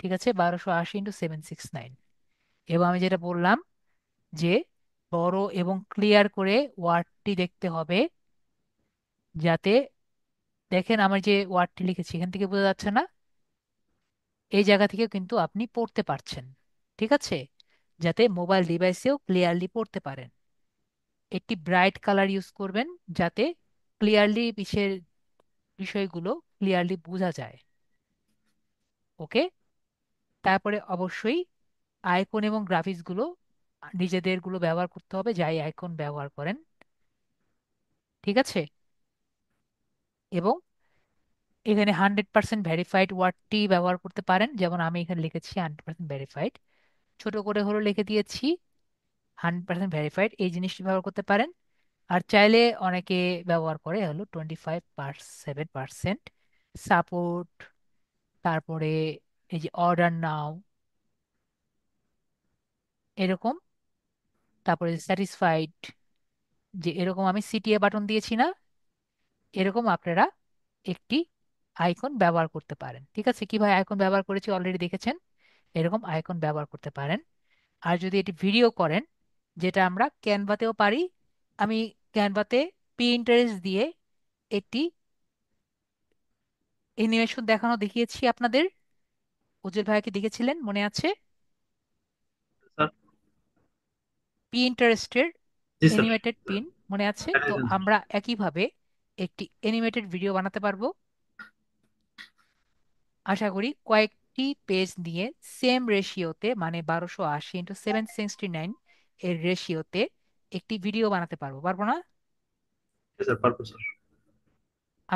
ঠিক আছে, 1280 ইন্টু 769। এবং আমি যেটা বললাম যে বড় এবং ক্লিয়ার করে ওয়ার্ডটি দেখতে হবে, যাতে দেখেন আমার যে ওয়ার্ডটি লিখেছি এখান থেকে বোঝা যাচ্ছে না, এই জায়গা থেকে কিন্তু আপনি পড়তে পারছেন। ঠিক আছে, যাতে মোবাইল ডিভাইসেও ক্লিয়ারলি পড়তে পারেন। একটি ব্রাইট কালার ইউজ করবেন যাতে ক্লিয়ারলি বিষয়গুলো ক্লিয়ারলি বোঝা যায়। ওকে, তারপরে অবশ্যই আইকন এবং গ্রাফিক্স গুলো নিজেদের গুলো ব্যবহার করতে হবে, যাই আইকন ব্যবহার করেন। ঠিক আছে, এবং এখানে 100% ভেরিফাইড ওয়ার্ডটি ব্যবহার করতে পারেন, যেমন আমি এখানে লিখেছি 100% ভেরিফাইড, ছোট করে হলো লিখে দিয়েছি 100% ভেরিফাইড, এই জিনিসটি ব্যবহার করতে পারেন। আর চাইলে অনেকে ব্যবহার করে হলো 25% সাপোর্ট, তারপরে এই যে অর্ডার নাও এরকম, তারপরে স্যাটিসফাইড, যে এরকম আমি সিটিএ বাটন দিয়েছি না, এরকম আপনারা একটি আইকন ব্যবহার করতে পারেন। ঠিক আছে, কিভাবে আইকন ব্যবহার করেছি অলরেডি দেখেছেন, এরকম আইকন ব্যবহার করতে পারেন। আর যদি এটি ভিডিও করেন, যেটা আমরা ক্যানভাতেও পারি, আমি ক্যানভাতে পিন্টারেস্ট দিয়ে একটি অ্যানিমেশন দেখিয়েছি আপনাদের, উজ্জ্বল ভাইকে দেখেছিলেন মনে আছে,
স্যার।
পিন্টারেস্টের
জি স্যার।
অ্যানিমেটেড পিন মনে আছে। তো
দেখাই দেন স্যার।
আমরা একইভাবে একটি অ্যানিমেটেড ভিডিও বানাতে পারবো। আশা করি কয়েকটি পেজ নিয়ে সেম রেশিওতে, মানে 1280 × 769 এর রেশিওতে একটি ভিডিও বানাতে পারবো, পারবো না?
স্যার পারবো স্যার।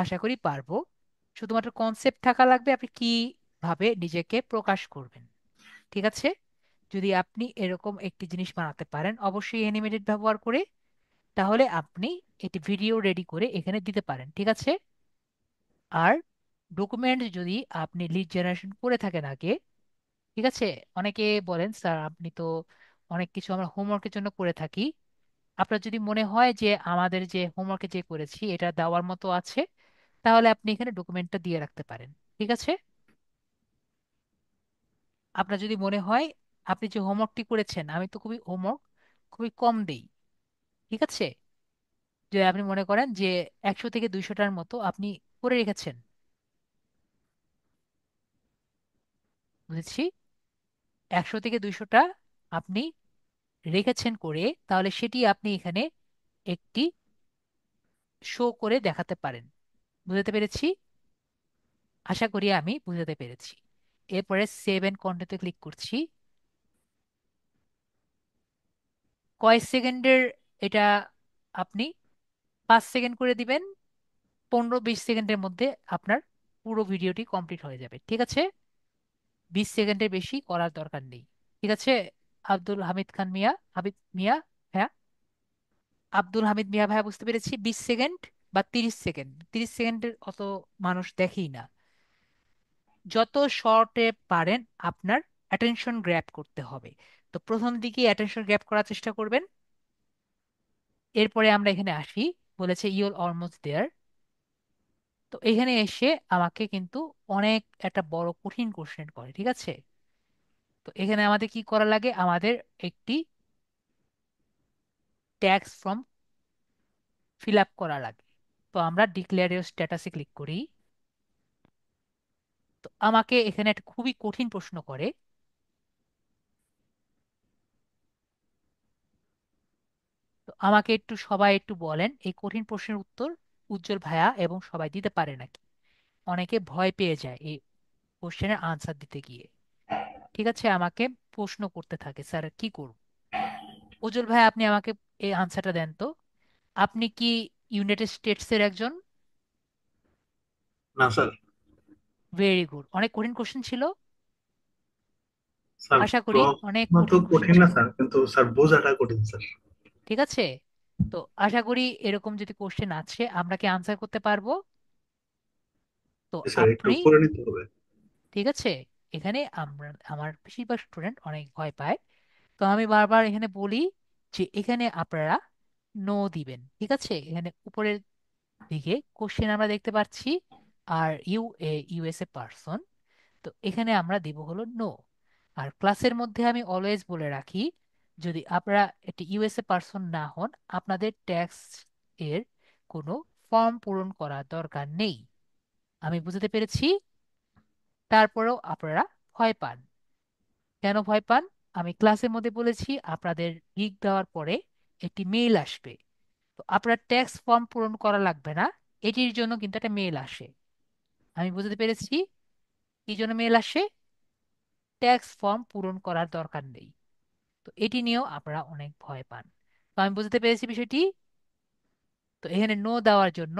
আশা করি পারবো। শুধুমাত্র কনসেপ্ট থাকা লাগবে, আপনি কিভাবে নিজেকে প্রকাশ করবেন। ঠিক আছে? যদি আপনি এরকম একটি জিনিস বানাতে পারেন অবশ্যই অ্যানিমেটেড ব্যবহার করে, তাহলে আপনি এটি ভিডিও রেডি করে এখানে দিতে পারেন। ঠিক আছে? আর ডকুমেন্ট যদি আপনি লিড জেনারেশন করে থাকেন আগে, ঠিক আছে, অনেকে বলেন স্যার আপনি তো অনেক কিছু আমরা হোমওয়ার্কের জন্য করে থাকি, আপনার যদি মনে হয় যে আমাদের যে হোমওয়ার্কে যে করেছি এটা দেওয়ার মতো আছে, তাহলে আপনি এখানে ডকুমেন্টটা দিয়ে রাখতে পারেন। ঠিক আছে? আপনার যদি মনে হয় আপনি যে হোমওয়ার্কটি করেছেন, আমি তো হোমওয়ার্ক খুবই কম দেই, ঠিক আছে, যে আপনি মনে করেন যে 100 থেকে 200টার মতো আপনি করে রেখেছেন, বুঝেছি, 100 থেকে 200টা আপনি রেখেছেন করে, তাহলে সেটি আপনি এখানে একটি শো করে দেখাতে পারেন। বুঝতে পেরেছি? আশা করি আমি বুঝাতে পেরেছি। এরপরে সেভ এন্ড কন্টেন্টে ক্লিক করছি। কয় সেকেন্ডের এটা? আপনি 5 সেকেন্ড করে দিবেন, 15-20 সেকেন্ডের মধ্যে আপনার পুরো ভিডিওটি কমপ্লিট হয়ে যাবে। ঠিক আছে? 20 সেকেন্ডের বেশি করার দরকার নেই। ঠিক আছে? আব্দুল হামিদ খান মিয়া, হামিদ মিয়া, হ্যাঁ, আব্দুল হামিদ মিয়া ভাইয়া, বুঝতে পেরেছি। 20 সেকেন্ড বা 30 সেকেন্ড, 30 সেকেন্ডের অত মানুষ দেখেই না। যত শর্টে পারেন আপনার অ্যাটেনশন গ্র্যাব করতে হবে। তো প্রথম দিকে অ্যাটেনশন গ্র্যাব করার চেষ্টা করবেন। এরপরে আমরা এখানে আসি, বলেছে ইউর অলমোস্ট দেয়ার। তো এখানে এসে আমাকে কিন্তু অনেক একটা বড় কঠিন কোশ্চেন করে, ঠিক আছে। তো এখানে আমাদের কি করা লাগে, আমাদের একটি ট্যাক্স ফর্ম ফিল আপ করা লাগে। তো আমরা ডিক্লেয়ার ইউর স্ট্যাটাসে ক্লিক করি। তো আমাকে এখানে একটা খুবই কঠিন প্রশ্ন করে। তো আমাকে একটু সবাই একটু বলেন এই কঠিন প্রশ্নের উত্তর উজ্জ্বল ভাইয়া এবং সবাই দিতে পারে নাকি। অনেকে ভয় পেয়ে যায় এই কোশ্চেনের আনসার দিতে গিয়ে। ঠিক আছে, আমাকে প্রশ্ন করতে থাকে, স্যার কি করব। উজ্জ্বল ভাই আপনি আমাকে এই আনসারটা দেন তো। আপনি কি ইউনাইটেড স্টেটসের একজন?
না স্যার।
ভেরি গুড, অনেক কঠিন কোশ্চেন ছিল।
স্যার
আশা করি অনেক
প্রশ্ন তো
কঠিন কোশ্চেন
কঠিন না
ছিল।
স্যার, কিন্তু স্যার বোঝাটা কঠিন স্যার।
ঠিক আছে, তো আশা করি এরকম যদি কোশ্চেন আছে আমরা কি আনসার করতে পারবো। তো
জি স্যার, একটু
আপনি,
করে নিতে হবে।
ঠিক আছে, এখানে আমার বেশিরভাগ স্টুডেন্ট অনেক ভয় পায়। তো আমি বারবার এখানে বলি যে এখানে আপনারা নো দিবেন। ঠিক আছে, এখানে উপরের দিকে কোশ্চেন আমরা দেখতে পাচ্ছি, আর ইউএসএ পারসন। তো এখানে আমরা দিব হলো নো। আর ক্লাসের মধ্যে আমি অলওয়েজ বলে রাখি, যদি আপনারা একটি ইউএসএ পারসন না হন আপনাদের ট্যাক্স এর কোনো ফর্ম পূরণ করার দরকার নেই। আমি বুঝতে পেরেছি। তারপরেও আপনারা ভয় পান। কেন ভয় পান? আমি ক্লাসের মধ্যে বলেছি আপনাদের গিগ দেওয়ার পরে একটি মেইল আসবে। তো আপনার ট্যাক্স ফর্ম পূরণ করা লাগবে না, এটির জন্য কিন্তু একটা মেইল আসে। আমি বুঝতে পেরেছি কি জন্য মেইল আসে। ট্যাক্স ফর্ম পূরণ করার দরকার নেই। তো এটি নিয়েও আপনারা অনেক ভয় পান। তো আমি বুঝতে পেরেছি বিষয়টি। তো এখানে নো দেওয়ার জন্য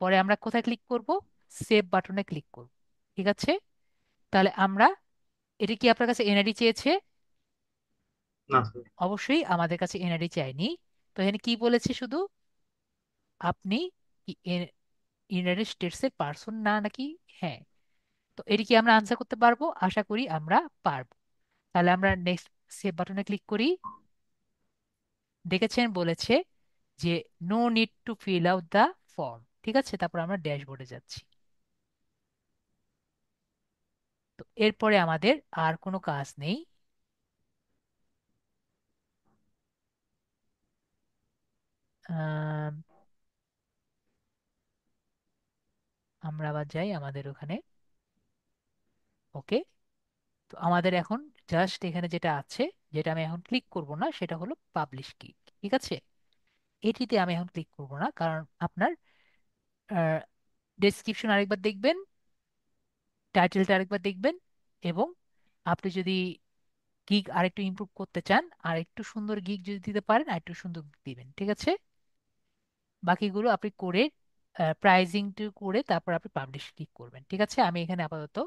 পরে আমরা কোথায় ক্লিক করব? সেভ বাটনে ক্লিক করব। ঠিক আছে, তাহলে আমরা, এটি কি আপনার কাছে এনআইডি চেয়েছে?
না স্যার।
অবশ্যই আমাদের কাছে এনআইডি চাইনি। তো এখানে কি বলেছে শুধু, আপনি কি ইউনাইটেড স্টেটস এর পার্সন না নাকি? হ্যাঁ। তো এটি কি আমরা আনসার করতে পারবো? আশা করি আমরা পারবো। তাহলে আমরা নেক্সট সেভ বাটনে ক্লিক করি। দেখেছেন বলেছে যে no need to fill out the form. ঠিক আছে, তারপর আমরা ড্যাশবোর্ডে যাচ্ছি। তো এরপরে আমাদের আর কোনো কাজ নেই। আম, আমরা আবার যাই আমাদের ওখানে। ওকে, তো আমাদের এখন জাস্ট এখানে যেটা আছে, যেটা আমি এখন ক্লিক করব না, সেটা হলো পাবলিশ কি। ঠিক আছে, এটিতে আমি এখন ক্লিক করব না, কারণ আপনার ডেসক্রিপশন আরেকবার দেখবেন। টাইটেলটা আরেকবার দেখবেন। এবং আপনি যদি গিগ আরেকটু ইমপ্রুভ করতে চান, আর একটু সুন্দর গিগ যদি দিতে পারেন, আর একটু সুন্দর দিবেন, ঠিক আছে? বাকিগুলো আপনি করে প্রাইজিংটা করে তারপর আপনি পাবলিশ ক্লিক করবেন, ঠিক আছে? আমি এখানে আপাতত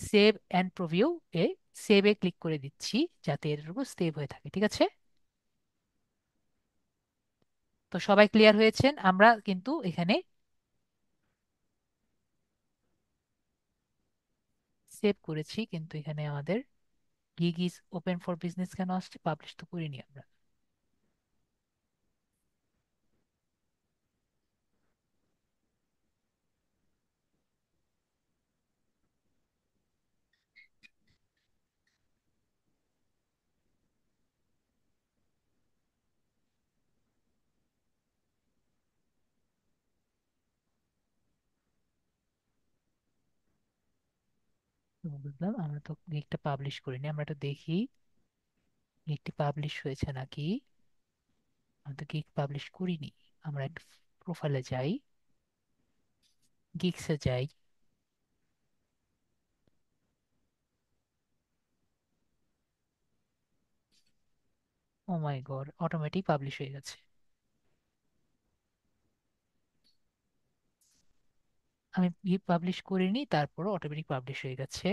সেভ অ্যান্ড প্রিভিউ এ সেভে ক্লিক করে দিচ্ছি, যাতে এর উপর সেভ হয়ে থাকে, ঠিক আছে? তো সবাই ক্লিয়ার হয়েছেন? আমরা কিন্তু এখানে সেভ করেছি, কিন্তু এখানে আমাদের gig is open for business কেন আসছে? পাবলিশ তো করিনি আমরা। তো বুঝলাম, আমরা তো গিগটা পাবলিশ করিনি। আমরা তো দেখি গিগটি পাবলিশ হয়েছে নাকি। আমরা তো গিগ পাবলিশ করিনি। আমরা একটা প্রোফাইলে যাই, গিগসে যাই। ও মাই গড, অটোমেটিক পাবলিশ হয়ে গেছে। আমি গিগ পাবলিশ করিনি, তারপরও অটোমেটিক পাবলিশ হয়ে গেছে।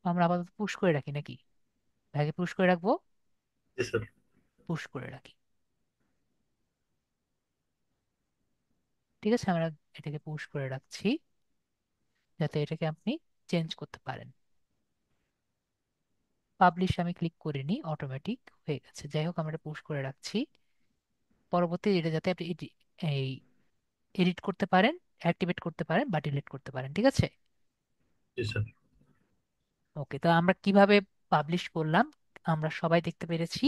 আমরা আপাতত পুশ করে রাখি নাকি? আগে পুশ করে রাখবো।
জি স্যার।
পুশ করে রাখি, ঠিক আছে? আমরা এটাকে পুশ করে রাখছি, যাতে এটাকে আপনি চেঞ্জ করতে পারেন। পাবলিশ আমি ক্লিক করিনি, অটোমেটিক হয়ে গেছে। যাই হোক, আমরা পুশ করে রাখছি। পরবর্তী এটা যাতে আপনি এই এডিট করতে পারেন, অ্যাক্টিভেট করতে পারেন বা ডিলিট করতে পারেন, ঠিক আছে?
জি স্যার।
ওকে, তো আমরা কিভাবে পাবলিশ করলাম আমরা সবাই দেখতে পেরেছি।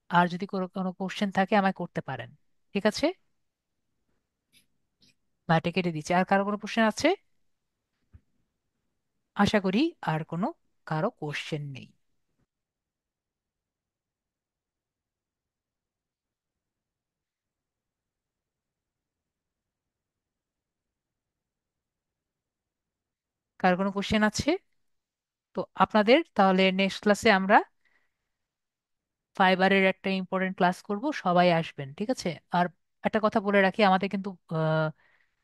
আর যদি কোনো কোনো কোশ্চেন থাকে আমায় করতে পারেন, ঠিক আছে? বা এটা কেটে দিচ্ছি। আর কারো কোনো কোশ্চেন আছে? আশা করি আর কোনো কারো কোশ্চেন নেই। কারো কোনো কোশ্চেন আছে? তো আপনাদের তাহলে নেক্সট ক্লাসে আমরা ফাইবারের একটা ইম্পর্টেন্ট ক্লাস করব, সবাই আসবেন, ঠিক আছে? আর একটা কথা বলে রাখি, আমাদের কিন্তু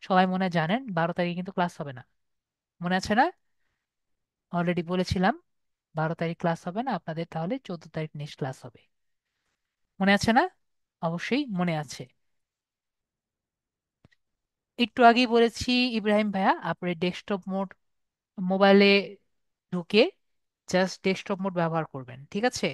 সবাই মনে হয় জানেন 12 তারিখে কিন্তু ক্লাস হবে না। মনে আছে না? অলরেডি বলেছিলাম 12 তারিখ ক্লাস হবে না আপনাদের, তাহলে 14 তারিখ নেক্সট ক্লাস হবে। মনে আছে না? অবশ্যই মনে আছে। একটু আগেই বলেছি ইব্রাহিম ভাইয়া, আপনি ডেস্কটপ মোড মোবাইলে ঢুকে জাস্ট ডেস্কটপ মোড ব্যবহার করবেন, ঠিক আছে?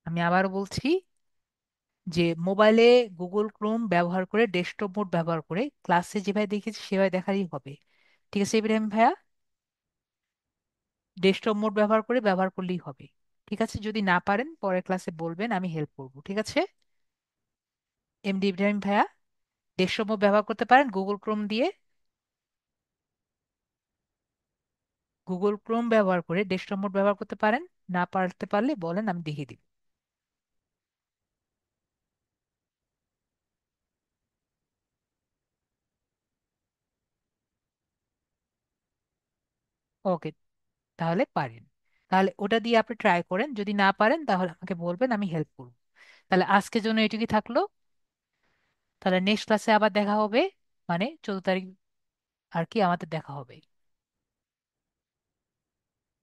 আমি আবারও বলছি যে মোবাইলে গুগল ক্রোম ব্যবহার করে ডেস্কটপ মোড ব্যবহার করে ক্লাসে যেভাবে দেখেছি সেভাবে দেখারই হবে, ঠিক আছে ইব্রাহিম ভাইয়া? ডেস্কটপ মোড ব্যবহার করলেই হবে, ঠিক আছে? যদি না পারেন পরের ক্লাসে বলবেন, আমি হেল্প করব, ঠিক আছে? এমডি ইব্রাহিম ভাইয়া, ডেস্কটপ মোড ব্যবহার করতে পারেন গুগল ক্রোম দিয়ে? গুগল ক্রোম ব্যবহার করে ডেস্কটপ মোড ব্যবহার করতে পারেন? না পারতে পারলে বলেন, আমি দেখিয়ে দিব। ওকে, তাহলে পারেন। তাহলে ওটা দিয়ে আপনি ট্রাই করেন, যদি না পারেন তাহলে আমাকে বলবেন, আমি হেল্প করব। তাহলে আজকের জন্য এটুকুই থাকলো। তাহলে নেক্সট ক্লাসে আবার দেখা হবে, মানে 14 তারিখ আর কি আমাদের দেখা হবে।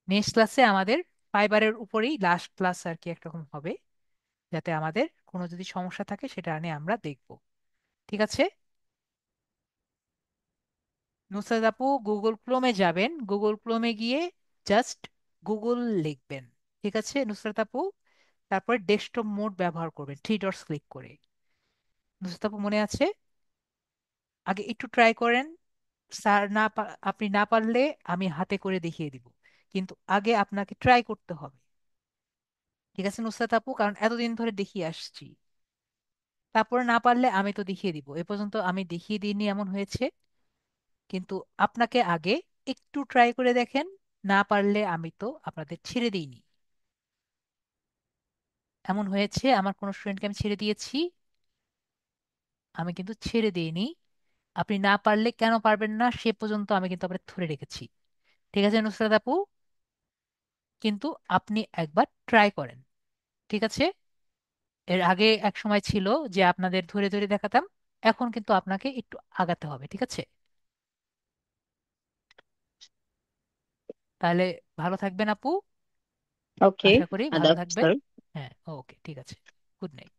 নেক্সট ক্লাসে আমাদের ফাইবারের উপরেই লাস্ট ক্লাস আর কি একরকম হবে, যাতে আমাদের কোনো যদি সমস্যা থাকে সেটা নিয়ে আমরা দেখব, ঠিক আছে? নুসরাত আপু, গুগল ক্রোমে যাবেন, গুগল ক্রোমে গিয়ে জাস্ট গুগল লিখবেন, ঠিক আছে নুসরাত আপু? তারপরে ডেস্কটপ মোড ব্যবহার করবেন 3 ডটস ক্লিক করে। নুসরাত আপু মনে আছে? আগে একটু ট্রাই করেন। স্যার আপনি না পারলে আমি হাতে করে দেখিয়ে দিব, কিন্তু আগে আপনাকে ট্রাই করতে হবে। ঠিক আছে নুসরাত আপু, কারণ এতদিন ধরে দেখিয়ে আসছি। তারপরে না পারলে আমি তো দেখিয়ে দিব, এ পর্যন্ত আমি দেখিয়ে দিইনি এমন হয়েছে। কিন্তু আপনাকে আগে একটু ট্রাই করে দেখেন, না পারলে আমি তো আপনাদের ছেড়ে দিইনি। এমন হয়েছে আমার কোনো স্টুডেন্টকে আমি ছেড়ে দিয়েছি? আমি কিন্তু ছেড়ে দিইনি। আপনি না পারলে কেন পারবেন না সে পর্যন্ত আমি কিন্তু আপনাকে ধরে রেখেছি। ঠিক আছে নুসরাত আপু, কিন্তু আপনি একবার ট্রাই করেন। ঠিক আছে? এর আগে এক সময় ছিল যে আপনাদের ধরে ধরে দেখাতাম, এখন কিন্তু আপনাকে একটু আগাতে হবে। ঠিক আছে? তাহলে ভালো থাকবেন আপু।
ওকে।
আশা করি ভালো
আদাব
থাকবেন।
স্যার।
হ্যাঁ, ওকে, ঠিক আছে। Good night.